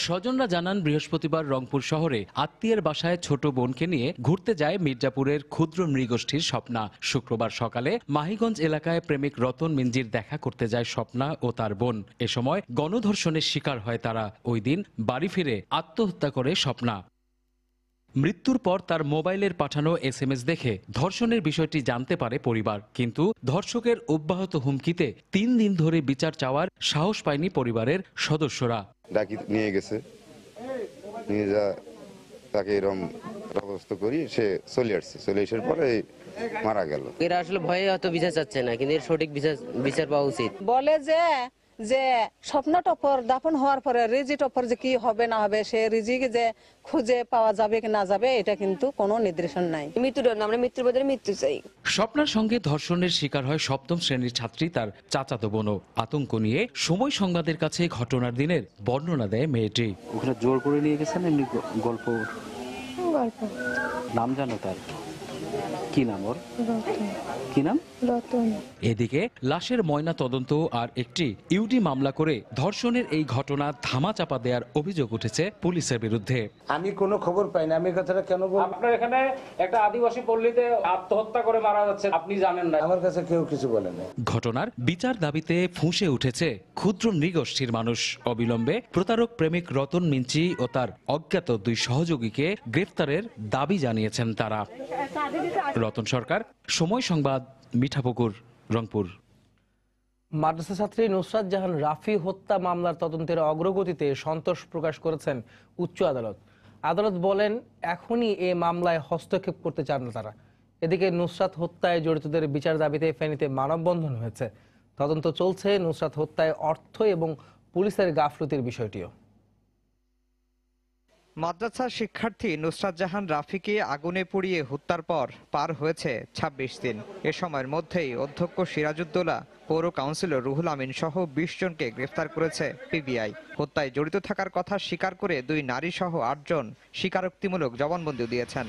স্বজনরা জানান, বৃহস্পতিবার রংপুর শহরে আত্মীয়ের বাসায় ছোট বোনকে নিয়ে ঘুরতে যায় মির্জাপুরের ক্ষুদ্র নৃগোষ্ঠীর স্বপ্না। শুক্রবার সকালে মাহিগঞ্জ এলাকায় প্রেমিক রতন মিঞ্জির দেখা করতে যায় স্বপ্না ও তার বোন। এ সময় গণধর্ষণের শিকার হয় তারা। ওই দিন বাড়ি ফিরে আত্মহত্যা করে স্বপ্না। মৃত্যুর পর তার মোবাইলের পাঠানো SMS দেখে ধর্ষণের বিষয়টি জানতে পারে পরিবার, কিন্তু ধর্ষকের অব্যাহত হুমকিতে 3 দিন ধরে বিচার চাওয়ার সাহস পায়নি পরিবারের সদস্যরা। ডাকি নিয়ে গেছে, নিয়ে যা তাকে এরকম ব্যবস্থা করি, সে চলে আসছে। চলে আসার পরে মারা গেল। এরা আসলে ভয়ে হয়তো বিচার চাচ্ছে না, কিন্তু এর সঠিক বিচার পাওয়া উচিত। বলে যে স্বপ্ন টপর দাফন হওয়ার পরে রিজি টপর যে কি হবে না হবে, সে রিজিক যে খুঁজে পাওয়া যাবে কি না যাবে, এটা কিন্তু কোনো নির্দেশন নাই। মৃত্যুদণ্ড, আমরা মৃত্যুর বদলে মৃত্যু চাই। স্বপ্নার সঙ্গে ধর্ষণের শিকার হয় 7ম শ্রেণীর ছাত্রী তার চাচাতো বোনও। আতঙ্ক নিয়ে সময় সংবাদের কাছে ঘটনার দিনের বর্ণনা দেয় মেয়েটি। ওখানে জোর করে নিয়ে গেছেন, এমনি গল্প নাম জানো তার? কি নাম ওর? কি নাম? রতন। এদিকে লাশের ময়না তদন্ত আর একটি ইউডি মামলা করে ধর্ষণের এই ঘটনা ধামাচাপা দেওয়ার অভিযোগ উঠেছে পুলিশের বিরুদ্ধে। আমি কোনো খবর পাই না, আমি কথাটা কেন বলবো? আপনার এখানে একটা আদিবাসী পল্লীতে আত্মহত্যা করে মারা যাচ্ছে, আপনি জানেন না? আমার কাছে কেউ কিছু বলে না। ঘটনার বিচার দাবিতে ফুঁসে উঠেছে ক্ষুদ্র নৃগোষ্ঠীর মানুষ। অবিলম্বে প্রতারক প্রেমিক রতন মিঞ্চি ও তার অজ্ঞাত 2 সহযোগীকে গ্রেফতারের দাবি জানিয়েছেন তারা। রতন সরকার, সময় সংবাদ, মিঠাপুকুর, রংপুর। মাদ্রাসা ছাত্রী নুসরাত জাহান রাফি হত্যা মামলার তদন্তের অগ্রগতিতে সন্তোষ প্রকাশ করেছেন উচ্চ আদালত। আদালত বলেন, এখনই এ মামলায় হস্তক্ষেপ করতে চান না তারা। এদিকে নুসরাত হত্যায় জড়িতদের বিচার দাবিতে ফেনীতে মানববন্ধন হয়েছে। তদন্ত চলছে নুসরাত হত্যায় অর্থ এবং পুলিশের গাফলতির বিষয়টিও। মাদ্রাসার শিক্ষার্থী নুসরাত জাহান রাফিকে আগুনে পুড়িয়ে হত্যার পর পার হয়েছে ২৬ দিন। এ সময়ের মধ্যেই অধ্যক্ষ সিরাজউদ্দৌলা, পৌর কাউন্সিলর রুহুল আমিন সহ ২০ জনকে গ্রেফতার করেছে পিবিআই। হত্যায় জড়িত থাকার কথা স্বীকার করে ২ নারী সহ ৮ জন স্বীকারোক্তিমূলক জবানবন্দি দিয়েছেন।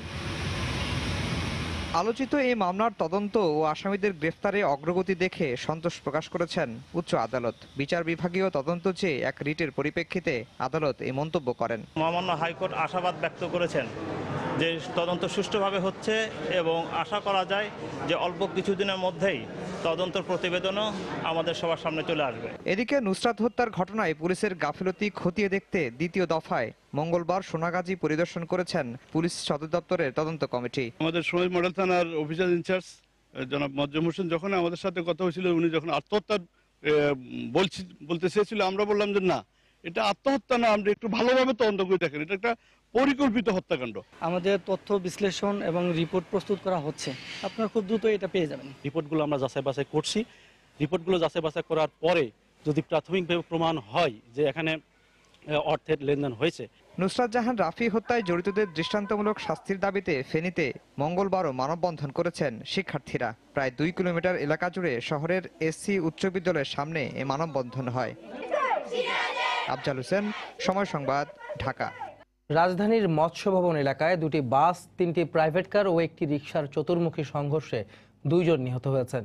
আলোচিত এই মামলার তদন্ত ও আসামিদের গ্রেফতারে অগ্রগতি দেখে সন্তোষ প্রকাশ করেছেন উচ্চ আদালত। বিচার বিভাগীয় তদন্ত চেয়ে এক রিটের পরিপ্রেক্ষিতে আদালত এই মন্তব্য করেন। মহামান্য হাইকোর্ট আশাবাদ ব্যক্ত করেছেন যে তদন্ত সুষ্ঠুভাবে হচ্ছে এবং আশা করা যায় যে অল্প কিছুদিনের মধ্যেই তদন্ত প্রতিবেদনও আমাদের সবার সামনে চলে আসবে। এদিকে নুসরাত হত্যার ঘটনায় পুলিশের গাফিলতি খতিয়ে দেখতে দ্বিতীয় দফায় মঙ্গলবার সোনাগাজী পরিদর্শন করেছেন পুলিশ সদর দপ্তরের তদন্ত কমিটি। আমাদের সোনাগাজী মডেল থানার অফিসার ইনচার্জ জনাব মজ্জম হোসেন যখন আমাদের সাথে কথা হয়েছিল, উনি যখন আত্মহত্যার বলতে চেয়েছিল, আমরা বললাম যে না, এটা আত্মহত্যা না, আমরা একটু ভালোভাবে তদন্ত করে দেখেন, এটা একটা পরিকল্পিত হত্যাকাণ্ড। আমাদের তথ্য বিশ্লেষণ এবং রিপোর্ট প্রস্তুত করা হচ্ছে, আপনারা খুব দ্রুত এটা পেয়ে যাবেন। রিপোর্টগুলো আমরা যাচাই বাছাই করছি। রিপোর্টগুলো যাচাই বাছাই করার পরে যদি প্রাথমিকভাবে প্রমাণ হয় যে এখানে অর্থের লেনদেন হয়েছে। নুসরাত জাহান রাফি হত্যায় জড়িতদের দৃষ্টান্তমূলক শাস্তির দাবিতে ফেনীতে মঙ্গলবারও মানববন্ধন করেছেন শিক্ষার্থীরা। প্রায় ২ কিলোমিটার এলাকা জুড়ে শহরের এসসি উচ্চ বিদ্যালয়ের সামনে এ মানববন্ধন হয়। আফজাল হোসেন, সময় সংবাদ, ঢাকা। রাজধানীর মৎস্য ভবন এলাকায় 2টি বাস, 3টি প্রাইভেট কার ও একটি রিকশার চতুর্মুখী সংঘর্ষে 2 জন নিহত হয়েছেন।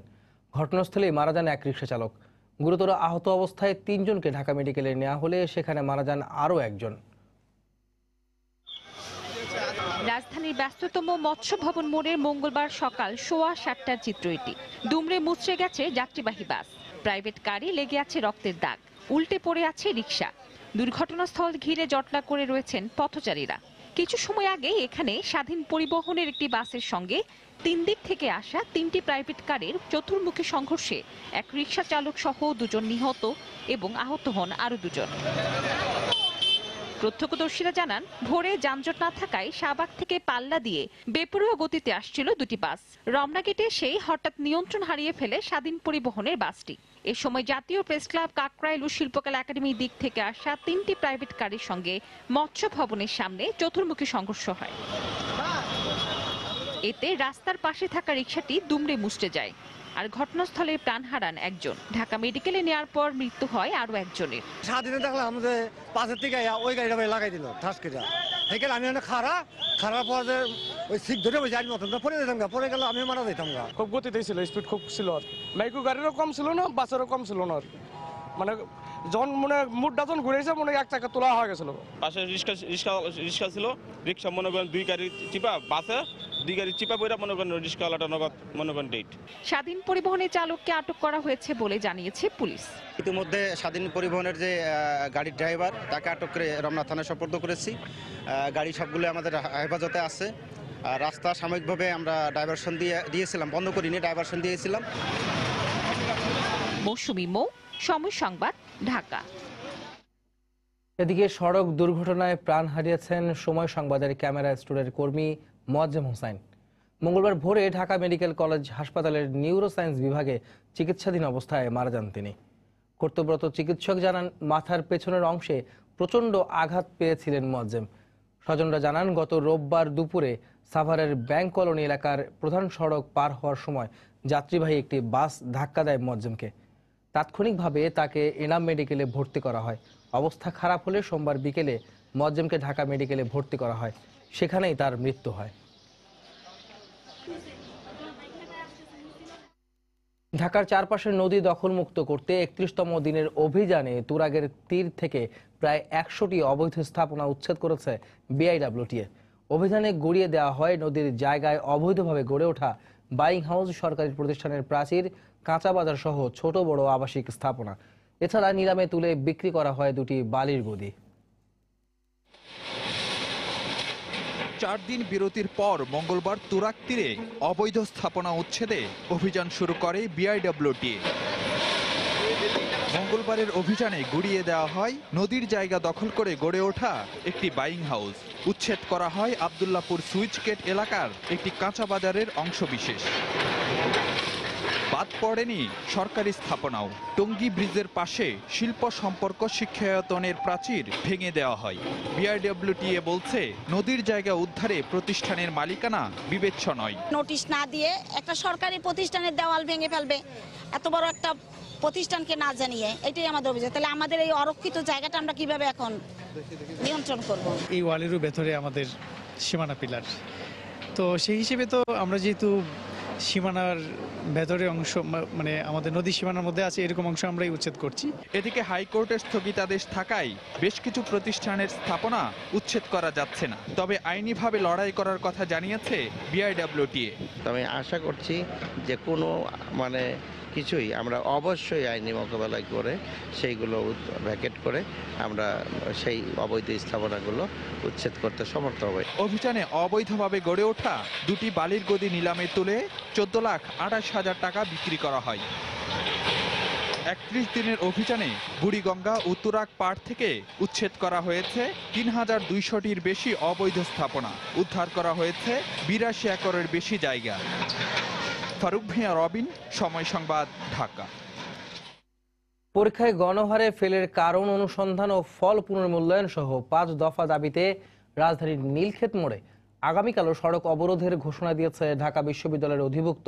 ঘটনাস্থলেই মারা যান এক রিকশা চালক। গুরুতর আহত অবস্থায় 3 জনকে ঢাকা মেডিকেলে নেওয়া হলে সেখানে মারা যান আরও একজন। রাজধানীর ব্যস্ততম মৎস্য ভবন মোড়ে মঙ্গলবার সকাল 7:15টার চিত্র এটি। দুমড়ে মুচড়ে গেছে যাত্রীবাহী বাস, প্রাইভেট কারে লেগে আছে রক্তের দাগ, উল্টে পড়ে আছে রিকশা। দুর্ঘটনাস্থল ঘিরে জটলা করে রয়েছেন পথচারীরা। কিছু সময় আগে এখানে স্বাধীন পরিবহনের একটি বাসের সঙ্গে 3 দিক থেকে আসা 3টি প্রাইভেট কারের চতুর্মুখী সংঘর্ষে এক রিকশা চালক সহ 2 জন নিহত এবং আহত হন আরও 2 জন। প্রত্যক্ষদর্শীরা জানান, ভোরে যানজট না থাকায় শাহবাগ থেকে পাল্লা দিয়ে বেপরোয়া গতিতে আসছিল 2টি বাস। রমনা গেটে এসেই হঠাৎ নিয়ন্ত্রণ হারিয়ে ফেলে স্বাধীন পরিবহনের বাসটি। এ সময় জাতীয় প্রেস ক্লাব, কাকরাইল ও শিল্পকলা একাডেমির দিক থেকে আসা 3টি প্রাইভেট কারের সঙ্গে মৎস্য ভবনের সামনে চতুর্মুখী সংঘর্ষ হয়। এতে রাস্তার পাশে থাকা রিকশাটি দুমড়ে মুচড়ে যায়, আর ঘটনাস্থলে প্রাণ হারান একজন। ঢাকা মেডিকেলে নেওয়ার পর মৃত্যু হয় আরও একজনের। স্বাধীনে দেখলাম যে পাশের থেকে ওই গাড়িটা লাগাই দিল ঠাস কেটে। সেখানে আমি খারাপ পর যে ওই সিট ধরে বসে আমি মতন পরে যেতাম, পরে গেলে আমি মারা যেতাম। খুব গতিতে ছিল, স্পিড খুব ছিল আর কি। মাইক্রো গাড়িরও কম ছিল না, বাসেরও কম ছিল না আর কি। মানে যখন মুডটা যখন ঘুরেছে মনে হয় 1 চাকা তোলা হয়ে গেছিল। পাশে রিক্সা ছিল, রিক্সা মনে করেন 2 গাড়ি চিপা, বাসে 2 গাড়ি চিপা বইরা মনে করেন রিক্সাওয়ালাটা নগদ মনে করেন ডেট। স্বাধীন পরিবহনের চালককে আটক করা হয়েছে বলে জানিয়েছে পুলিশ। ইতিমধ্যে স্বাধীন পরিবহনের যে গাড়ির ড্রাইভার, তাকে আটক করে রমনা থানায় সোপর্দ করেছি। গাড়ি সবগুলো আমাদের হেফাজতে আছে। রাস্তা সাময়িকভাবে আমরা ডাইভারশন দিয়েছিলাম, বন্ধ করিনি, ডাইভারশন দিয়েছিলাম। মৌসুমী মৌ, সময় সংবাদ, ঢাকা। এদিকে সড়ক দুর্ঘটনায় প্রাণ হারিয়েছেন সময় সংবাদের ক্যামেরা স্টোরের কর্মী মোয়াজ্জেম হোসেন। মঙ্গলবার ভোরে ঢাকা মেডিকেল কলেজ হাসপাতালের নিউরোসায়েন্স বিভাগে চিকিৎসাধীন অবস্থায় মারা যান তিনি। কর্তব্যরত চিকিৎসক জানান, মাথার পেছনের অংশে প্রচণ্ড আঘাত পেয়েছিলেন মোয়াজ্জেম। স্বজনরা জানান, গত রোববার দুপুরে সাভারের ব্যাংক কলোনি এলাকার প্রধান সড়ক পার হওয়ার সময় যাত্রীবাহী একটি বাস ধাক্কা দেয় মোয়াজ্জেমকে। তাৎক্ষণিকভাবে তাকে এনাম মেডিকেলে ভর্তি করা হয়। অবস্থা খারাপ হলে সোমবার বিকেলে মোয়াজ্জেমকে ঢাকা মেডিকেলে ভর্তি করা হয়, সেখানেই তার মৃত্যু হয়। ঢাকার চারপাশের নদী দখলমুক্ত করতে 31তম দিনের অভিযানে তুরাগের তীর থেকে প্রায় 100টি অবৈধ স্থাপনা উচ্ছেদ করেছে বিআইডব্লিউটিএ। অভিযানে গড়িয়ে দেওয়া হয় নদীর জায়গায় অবৈধভাবে গড়ে ওঠা বাইং হাউস, সরকারি প্রতিষ্ঠানের প্রাচীর, কাঁচা বাজার সহ ছোট বড় আবাসিক স্থাপনা। এছাড়া নিলামে তুলে বিক্রি করা হয় 2টি বালির গদি। 4 দিন বিরতির পর মঙ্গলবার তুরাগ তীরে অবৈধ স্থাপনা উচ্ছেদে অভিযান শুরু করে বিআইডব্লিউটিএ। মঙ্গলবারের অভিযানে গুড়িয়ে দেওয়া হয় নদীর জায়গা দখল করে গড়ে ওঠা একটি বাইং হাউস। উচ্ছেদ করা হয় আব্দুল্লাহপুর সুইচ গেট এলাকার একটি কাঁচা বাজারের অংশবিশেষ। বাদ পড়েনি সরকারি স্থাপনাও। টঙ্গী ব্রিজের পাশে শিল্প সম্পর্ক শিক্ষায়তনের প্রাচীর ভেঙে দেওয়া হয়। বিআইডব্লিউটিএ বলছে নদীর জায়গা উদ্ধারে প্রতিষ্ঠানের মালিকানা বিবেচ্য নয়। নোটিশ না দিয়ে একটা সরকারি প্রতিষ্ঠানের দেওয়াল ভেঙে ফেলবে, এত বড় একটা প্রতিষ্ঠানকে না জানিয়ে, এটাই আমাদের অভিযোগ। তাহলে আমাদের এই অরক্ষিত জায়গাটা আমরা কিভাবে এখন নিয়ন্ত্রণ করব? এই ওয়ালেরও ভেতরে আমাদের সীমানা পিলার, তো সেই হিসেবে তো আমরা যেহেতু সীমানার ভেতরে অংশ মানে আমাদের নদী সীমানার মধ্যে আছে, এরকম অংশ আমরাই উচ্ছেদ করছি। এদিকে হাইকোর্টের স্থগিতাদেশ থাকায় বেশ কিছু প্রতিষ্ঠানের স্থাপনা উচ্ছেদ করা যাচ্ছে না। তবে আইনিভাবে লড়াই করার কথা জানিয়েছে বিআইডব্লিউটিএ। আমি আশা করছি যে কোনো কিছুই আমরা অবশ্যই আইনি মোকাবেলা করে সেইগুলো ভ্যাকেট করে আমরা সেই অবৈধ স্থাপনাগুলো উচ্ছেদ করতে সমর্থ হব। অভিযানে অবৈধভাবে গড়ে ওঠা দুটি বালির গদি নিলামে তুলে 14,28,000 টাকা বিক্রি করা হয়। 31 দিনের অভিযানে বুড়িগঙ্গা ও তুরাগ পাড় থেকে উচ্ছেদ করা হয়েছে 3,200টির বেশি অবৈধ স্থাপনা। উদ্ধার করা হয়েছে 82 একরের বেশি জায়গা। ফারুক ভিয়া, রবিন, সময় সংবাদ, ঢাকা। পরীক্ষায় গণহারে ফেলের কারণ অনুসন্ধান ও ফল পুনর্মূল্যায়ন সহ 5 দফা দাবিতে রাজধানীর নীলক্ষেত মোড়ে আগামীকালও সড়ক অবরোধের ঘোষণা দিয়েছে ঢাকা বিশ্ববিদ্যালয়ের অধিভুক্ত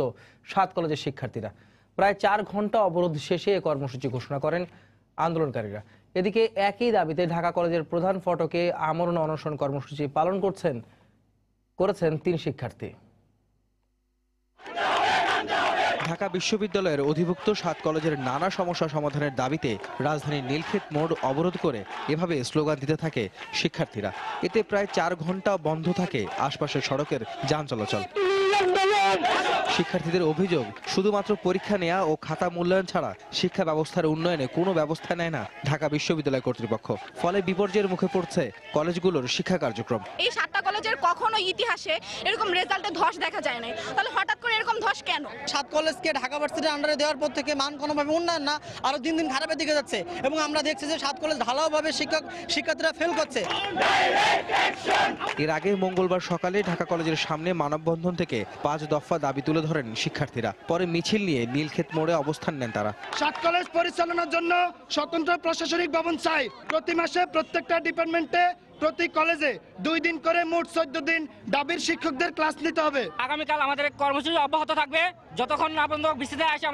7 কলেজের শিক্ষার্থীরা। প্রায় 4 ঘন্টা অবরোধ শেষে এ কর্মসূচি ঘোষণা করেন আন্দোলনকারীরা। এদিকে একই দাবিতে ঢাকা কলেজের প্রধান ফটকে আমরণ অনশন কর্মসূচি পালন করেছেন 3 শিক্ষার্থী। ঢাকা বিশ্ববিদ্যালয়ের অধিভুক্ত 7 কলেজের নানা সমস্যা সমাধানের দাবিতে রাজধানীর নীলক্ষেত মোড় অবরোধ করে এভাবে স্লোগান দিতে থাকে শিক্ষার্থীরা। এতে প্রায় 4 ঘন্টা বন্ধ থাকে আশপাশের সড়কের যান চলাচল। শিক্ষার্থীদের অভিযোগ, শুধুমাত্র পরীক্ষা নেওয়া ও খাতা মূল্যায়ন ছাড়া শিক্ষা ব্যবস্থার উন্নয়নে কোনো ব্যবস্থা নেয় না ঢাকা বিশ্ববিদ্যালয় কর্তৃপক্ষ। ফলে বিপর্যয়ের মুখে পড়ছে কলেজগুলোর শিক্ষা কার্যক্রম। এই 7টা কলেজের কখনো ইতিহাসে এরকম রেজাল্টে ধস দেখা যায় নাই, তাহলে হঠাৎ করে এরকম ধস কেন? 7 কলেজকে ঢাকা ভার্সিটির আন্ডারে দেওয়ার পর থেকে মান কোনোভাবে উন্নয়ন না, আরো দিন দিন খারাপের দিকে যাচ্ছে এবং আমরা দেখছি যে 7 কলেজ ঢালাওভাবে শিক্ষার্থীরা ফেল করছে। এর আগে মঙ্গলবার সকালে ঢাকা কলেজের সামনে মানববন্ধন থেকে 5 দফা দাবি তুলে ধরেন শিক্ষার্থীরা। পরে মিছিল নিয়ে নীলক্ষেত মোড়ে অবস্থান নেন তারা। 7 কলেজ পরিচালনার জন্য স্বতন্ত্র প্রশাসনিক ভবন চাই। প্রতি মাসে প্রত্যেকটা ডিপার্টমেন্টে প্রতি কলেজে 2 দিন করে মোট 14 দিন দাবির শিক্ষকদের ক্লাস নিতে হবে। আগামীকাল আমাদের কর্মসূচি অব্যাহত থাকবে যতক্ষণ না পর্যন্ত বিসিতে আসে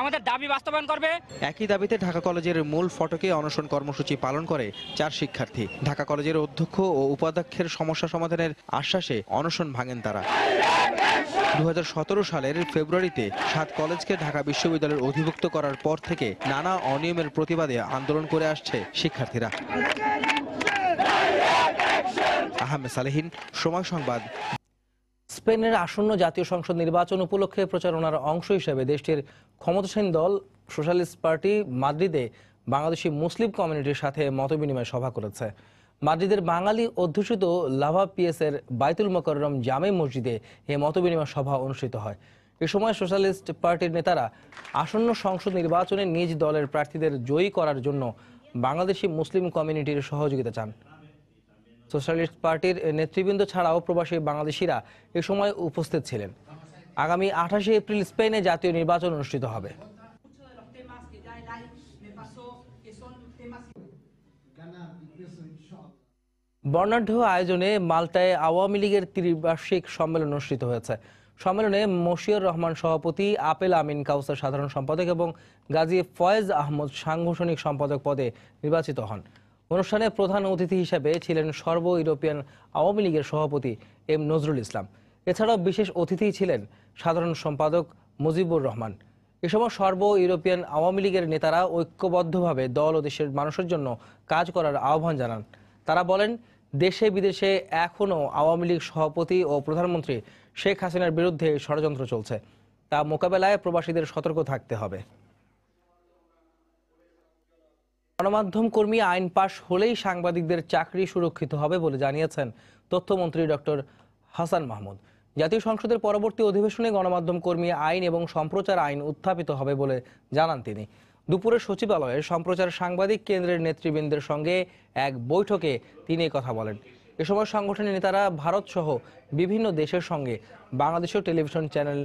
আমাদের দাবি বাস্তবায়ন করবে। একই দাবিতে ঢাকা কলেজের মূল ফটকে অনশন কর্মসূচি পালন করে 4 শিক্ষার্থী। ঢাকা কলেজের অধ্যক্ষ ও উপাধ্যক্ষের সমস্যা সমাধানের আশ্বাসে অনশন ভাঙেন তারা। 2017 সালের ফেব্রুয়ারিতে 7 কলেজকে ঢাকা বিশ্ববিদ্যালয়ের অধিভুক্ত করার পর থেকে নানা অনিয়মের প্রতিবাদে আন্দোলন করে আসছে শিক্ষার্থীরা। আহমেদ সালেহিন, সময় সংবাদ। স্পেনের আসন্ন জাতীয় সংসদ নির্বাচন উপলক্ষে প্রচারণার অংশ হিসেবে দেশটির ক্ষমতাসীন দল সোশ্যালিস্ট পার্টি মাদ্রিদে বাংলাদেশি মুসলিম কমিউনিটির সাথে মতবিনিময় সভা করেছে। মাদ্রিদের বাঙালি অধ্যুষিত লাভা পিএসের বাইতুল মোকাররম জামে মসজিদে এ মতবিনিময় সভা অনুষ্ঠিত হয়। এ সময় সোশ্যালিস্ট পার্টির নেতারা আসন্ন সংসদ নির্বাচনে নিজ দলের প্রার্থীদের জয়ী করার জন্য বাংলাদেশি মুসলিম কমিউনিটির সহযোগিতা চান। সোশ্যালিস্ট পার্টির নেতৃবৃন্দ ছাড়াও প্রবাসী বাংলাদেশিরা এ সময় উপস্থিত ছিলেন। আগামী 28 এপ্রিল স্পেনে জাতীয় নির্বাচন অনুষ্ঠিত হবে। বর্ণাঢ্য আয়োজনে মাল্টায় আওয়ামী লীগের ত্রিবার্ষিক সম্মেলন অনুষ্ঠিত হয়েছে। সম্মেলনে মশিউর রহমান সভাপতি, আপেল আমিন কাউসার সাধারণ সম্পাদক এবং গাজী ফয়েজ আহমদ সাংগঠনিক সম্পাদক পদে নির্বাচিত হন। অনুষ্ঠানে প্রধান অতিথি হিসেবে ছিলেন সর্ব ইউরোপিয়ান আওয়ামী লীগের সভাপতি এম নজরুল ইসলাম। এছাড়াও বিশেষ অতিথি ছিলেন সাধারণ সম্পাদক মুজিবুর রহমান। এ সময় সর্ব ইউরোপিয়ান আওয়ামী লীগের নেতারা ঐক্যবদ্ধভাবে দল ও দেশের মানুষের জন্য কাজ করার আহ্বান জানান। তারা বলেন, দেশে বিদেশে এখনও আওয়ামী লীগ সভাপতি ও প্রধানমন্ত্রী শেখ হাসিনার বিরুদ্ধে ষড়যন্ত্র চলছে, তা মোকাবেলায় প্রবাসীদের সতর্ক থাকতে হবে। গণমাধ্যম কর্মী আইন পাশ হলেই সাংবাদিকদের চাকরি সুরক্ষিত হবে বলে জানিয়েছেন তথ্যমন্ত্রী ডক্টর হাসান মাহমুদ। জাতীয় সংসদের পরবর্তী অধিবেশনে গণমাধ্যম কর্মী আইন এবং সম্প্রচার আইন উত্থাপিত হবে বলে জানান তিনি। দুপুরে সচিবালয়ে সম্প্রচার সাংবাদিক কেন্দ্রের নেতৃবৃন্দের সঙ্গে এক বৈঠকে তিনি কথা বলেন। এ সময় সংগঠনের নেতারা ভারত সহ বিভিন্ন দেশের সঙ্গে বাংলাদেশের টেলিভিশন চ্যানেল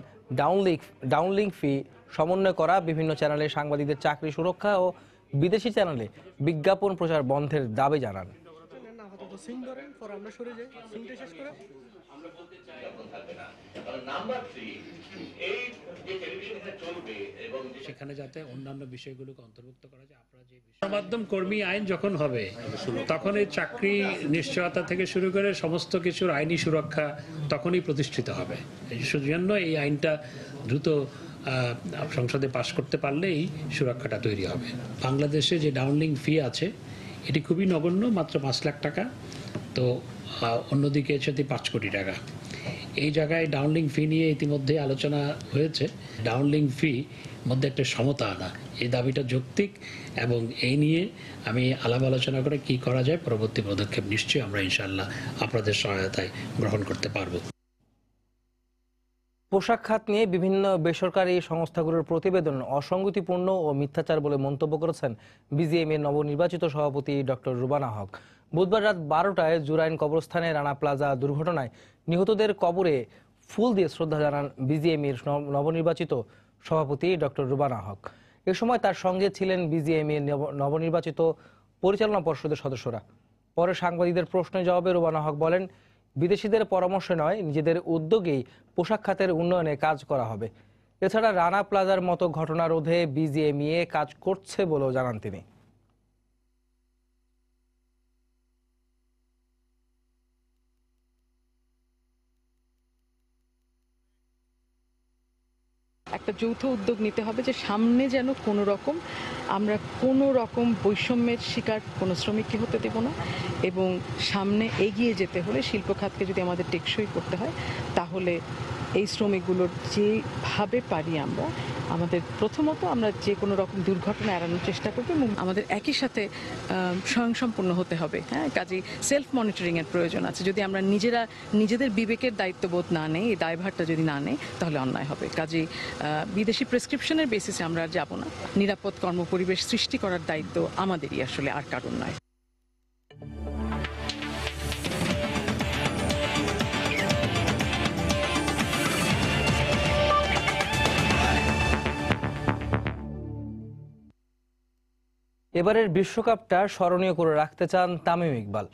ডাউনলিংক ফি সমন্বয় করা, বিভিন্ন চ্যানেলে সাংবাদিকদের চাকরি সুরক্ষা ও বিদেশি চ্যানেলে বিজ্ঞাপন প্রচার বন্ধের দাবি জানান। সেখানে যাতে অন্যান্য বিষয়গুলোকে অন্তর্ভুক্ত করা যায়। আপনারা যে গণমাধ্যম কর্মী আইন যখন হবে তখন এই চাকরি নিশ্চয়তা থেকে শুরু করে সমস্ত কিছুর আইনি সুরক্ষা তখনই প্রতিষ্ঠিত হবে। এই জন্য এই আইনটা দ্রুত সংসদে পাশ করতে পারলে এই সুরক্ষাটা তৈরি হবে। বাংলাদেশে যে ডাউনলিং ফি আছে এটি খুবই নগণ্য, মাত্র 5 লাখ টাকা। তো অন্যদিকে সাথে 5 কোটি টাকা। এই জায়গায় ডাউনলিং ফি নিয়ে ইতিমধ্যে আলোচনা হয়েছে। ডাউনলিং ফি মধ্যে একটা সমতা আনা, এই দাবিটা যৌক্তিক এবং এই নিয়ে আমি আলাপ আলোচনা করে কি করা যায় পরবর্তী পদক্ষেপ নিশ্চয়ই আমরা ইনশাআল্লাহ আপনাদের সহায়তায় গ্রহণ করতে পারব। পোশাক খাত নিয়ে বিভিন্ন বেসরকারি সংস্থাগুলোর প্রতিবেদন অসঙ্গতিপূর্ণ ও মিথ্যাচার বলে মন্তব্য করেছেন বিজিএমএর নবনির্বাচিত সভাপতি ডক্টর রুবানা হক। বুধবার রাত 12টায় জুরাইন কবরস্থানে রানা প্লাজা দুর্ঘটনায় নিহতদের কবরে ফুল দিয়ে শ্রদ্ধা জানান বিজিএমএর নবনির্বাচিত সভাপতি ডক্টর রুবানা হক। এ সময় তার সঙ্গে ছিলেন বিজিএমএর নবনির্বাচিত পরিচালনা পর্ষদের সদস্যরা। পরে সাংবাদিকদের প্রশ্নের জবাবে রুবানা হক বলেন, বিদেশিদের পরামর্শ নয়, নিজেদের উদ্যোগেই পোশাক খাতের উন্নয়নে কাজ করা হবে। এছাড়া রানা প্লাজার মতো ঘটনা রোধে বিজিএমইএ কাজ করছে বলেও জানান তিনি। একটা যৌথ উদ্যোগ নিতে হবে যে সামনে যেন আমরা কোনো রকম বৈষম্যের শিকার কোনো শ্রমিককে হতে দেব না, এবং সামনে এগিয়ে যেতে হলে শিল্প খাতকে যদি আমাদের টেকসই করতে হয় তাহলে এই শ্রমিকগুলোর যেভাবে পারি আমাদের প্রথমত আমরা যে কোনো রকম দুর্ঘটনা এড়ানোর চেষ্টা করব এবং আমাদের একই সাথে স্বয়ংসম্পূর্ণ হতে হবে। হ্যাঁ, কাজেই সেলফ মনিটরিংয়ের প্রয়োজন আছে। যদি আমরা নিজেদের বিবেকের দায়িত্ববোধ না নেই, এই দায়ভারটা যদি না নেই তাহলে অন্যায় হবে। কাজেই বিদেশি প্রেসক্রিপশনের বেসিসে আমরা আর যাব না। নিরাপদ কর্মপরিবেশ সৃষ্টি করার দায়িত্ব আমাদেরই, আসলে আর কারণ নয়। এবারের বিশ্বকাপটা স্মরণীয় করে রাখতে চান তামিম ইকবাল।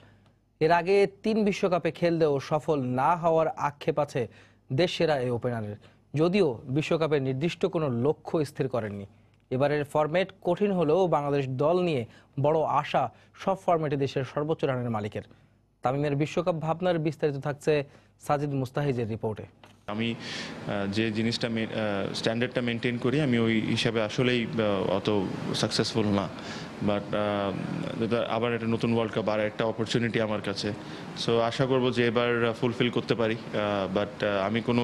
এর আগে 3 বিশ্বকাপে খেললেও সফল না হওয়ার আক্ষেপ আছে দেশসেরা এই ওপেনারের, যদিও বিশ্বকাপে নির্দিষ্ট কোনো লক্ষ্য স্থির করেননি। এবারের ফরম্যাট কঠিন হলেও বাংলাদেশ দল নিয়ে বড় আশা সব ফরম্যাটে দেশের সর্বোচ্চ রানের মালিকের। তামিমের বিশ্বকাপ ভাবনার বিস্তারিত থাকছে সাজিদ মুস্তাহিজের রিপোর্টে। আমি যে জিনিসটা স্ট্যান্ডার্ডটা মেনটেন করি আমি ওই হিসাবে আসলেই অত সাকসেসফুল না, বাট আবার একটা নতুন ওয়ার্ল্ড কাপ আর একটা অপরচুনিটি আমার কাছে। সো আশা করব যে এবার ফুলফিল করতে পারি, বাট আমি কোনো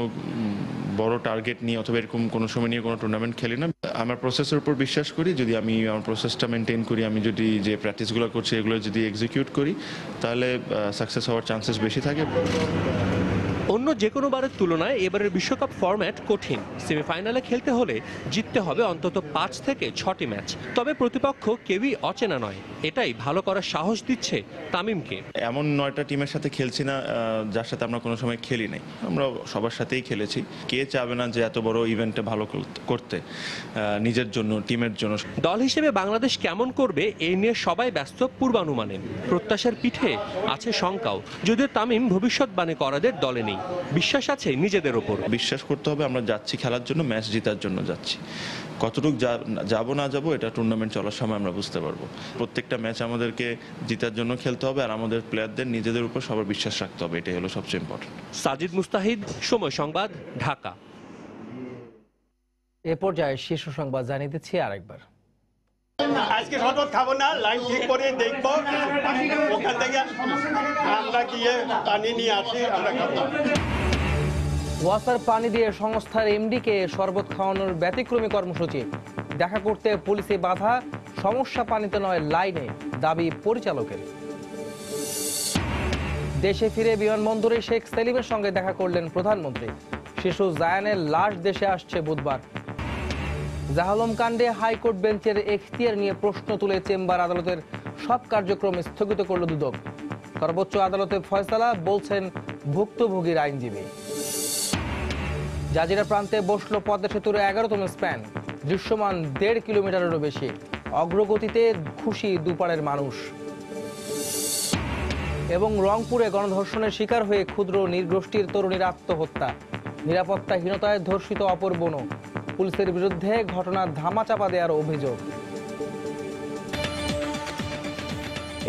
বড় টার্গেট নিয়ে অথবা এরকম কোনো সময় নিয়ে কোনো টুর্নামেন্ট খেলি না। আমার প্রসেসের উপর বিশ্বাস করি, যদি আমি আমার প্রসেসটা মেনটেন করি, আমি যদি যে প্র্যাকটিসগুলো করছি এগুলো যদি এক্সিকিউট করি তাহলে সাকসেস হওয়ার চান্সেস বেশি থাকে। অন্য যে কোনো বারের তুলনায় এবারের বিশ্বকাপ ফরম্যাট কঠিন। সেমিফাইনালে খেলতে হলে জিততে হবে অন্তত 5 থেকে 6টি ম্যাচ। তবে প্রতিপক্ষ কেউই অচেনা নয়, এটাই ভালো করার সাহস দিচ্ছে তামিমকে। এমন 9টা টিমের সাথে খেলছি না যার সাথে আমরা কোনো সময় খেলি নাই, আমরা সবার সাথেই খেলেছি। কে চাবে না যে এত বড় ইভেন্টে ভালো করতে, নিজের জন্য, টিমের জন্য। দল হিসেবে বাংলাদেশ কেমন করবে এই নিয়ে সবাই ব্যস্ত পূর্বানুমানে। প্রত্যাশার পিঠে আছে শঙ্কাও, যদিও তামিম ভবিষ্যৎবাণী করাদের দলে নেই। বিশ্বাস আছে নিজেদের ওপর। বিশ্বাস করতে হবে আমরা যাচ্ছি খেলার জন্য, ম্যাচ জেতার জন্য যাচ্ছি। কতটুকু যাবো না যাবো এটা টুর্নামেন্ট চলার সময় আমরা বুঝতে পারবো। প্রত্যেকটা ম্যাচ আমাদেরকে জেতার জন্য খেলতে হবে আর আমাদের প্লেয়ারদের নিজেদের উপর সবার বিশ্বাস রাখতে হবে, এটাই হলো সবচেয়ে ইম্পর্টেন্ট। সাজিদ মুস্তাহিদ, সময় সংবাদ, ঢাকা। এ পর্যায়ে শীর্ষ সংবাদ জানিয়ে দিচ্ছি আরেকবার। আজকে শরবত খাবো না, লাইন ঠিক করে দেখবো, ওখান থেকে আমরা গিয়ে পানি নিয়ে আসি, আমরা খাবো। ওয়াসার পানি দিয়ে সংস্থার এমডিকে শরবত খাওয়ানোর ব্যতিক্রমী কর্মসূচি। দেখা করতে পুলিশে বাধা, সমস্যা পানিতে নয় লাইনে, দাবি পরিচালকের। দেশে ফিরে বিমানবন্দরে শেখ সেলিমের সঙ্গে দেখা করলেন প্রধানমন্ত্রী। শিশু জায়ানের লাশ দেশে আসছে বুধবার। জাহালম কাণ্ডে হাইকোর্ট বেঞ্চের এখতিয়ার নিয়ে প্রশ্ন তুলে চেম্বার আদালতের সব কার্যক্রম স্থগিত করল দুদক। সর্বোচ্চ আদালতে ফয়সালা, বলছেন ভুক্তভোগীর আইনজীবী। জাজিরা প্রান্তে বসলো পদ্মা সেতুর 11তম স্প্যান, দৃশ্যমান 1.5 কিলোমিটারেরও বেশি। অগ্রগতিতে খুশি দুপারের মানুষ। এবং রংপুরে গণধর্ষণের শিকার হয়ে ক্ষুদ্র নৃগোষ্ঠীর তরুণীর আত্মহত্যা, নিরাপত্তাহীনতায় ধর্ষিত অপর বোন। পুলিশের বিরুদ্ধে ঘটনার ধামাচাপা দেওয়ার অভিযোগ।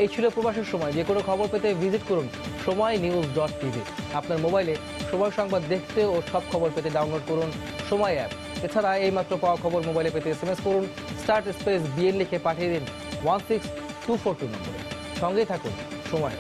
এই ছিল প্রবাসের সময়। যে কোনো খবর পেতে ভিজিট করুন সময়নিউজ.tv। আপনার মোবাইলে সময় সংবাদ দেখতে ও সব খবর পেতে ডাউনলোড করুন সময় অ্যাপ। এছাড়া এইমাত্র পাওয়া খবর মোবাইলে পেতে SMS করুন *BN লিখে পাঠিয়ে দিন 16242 নম্বরে। সঙ্গেই থাকুন সময়।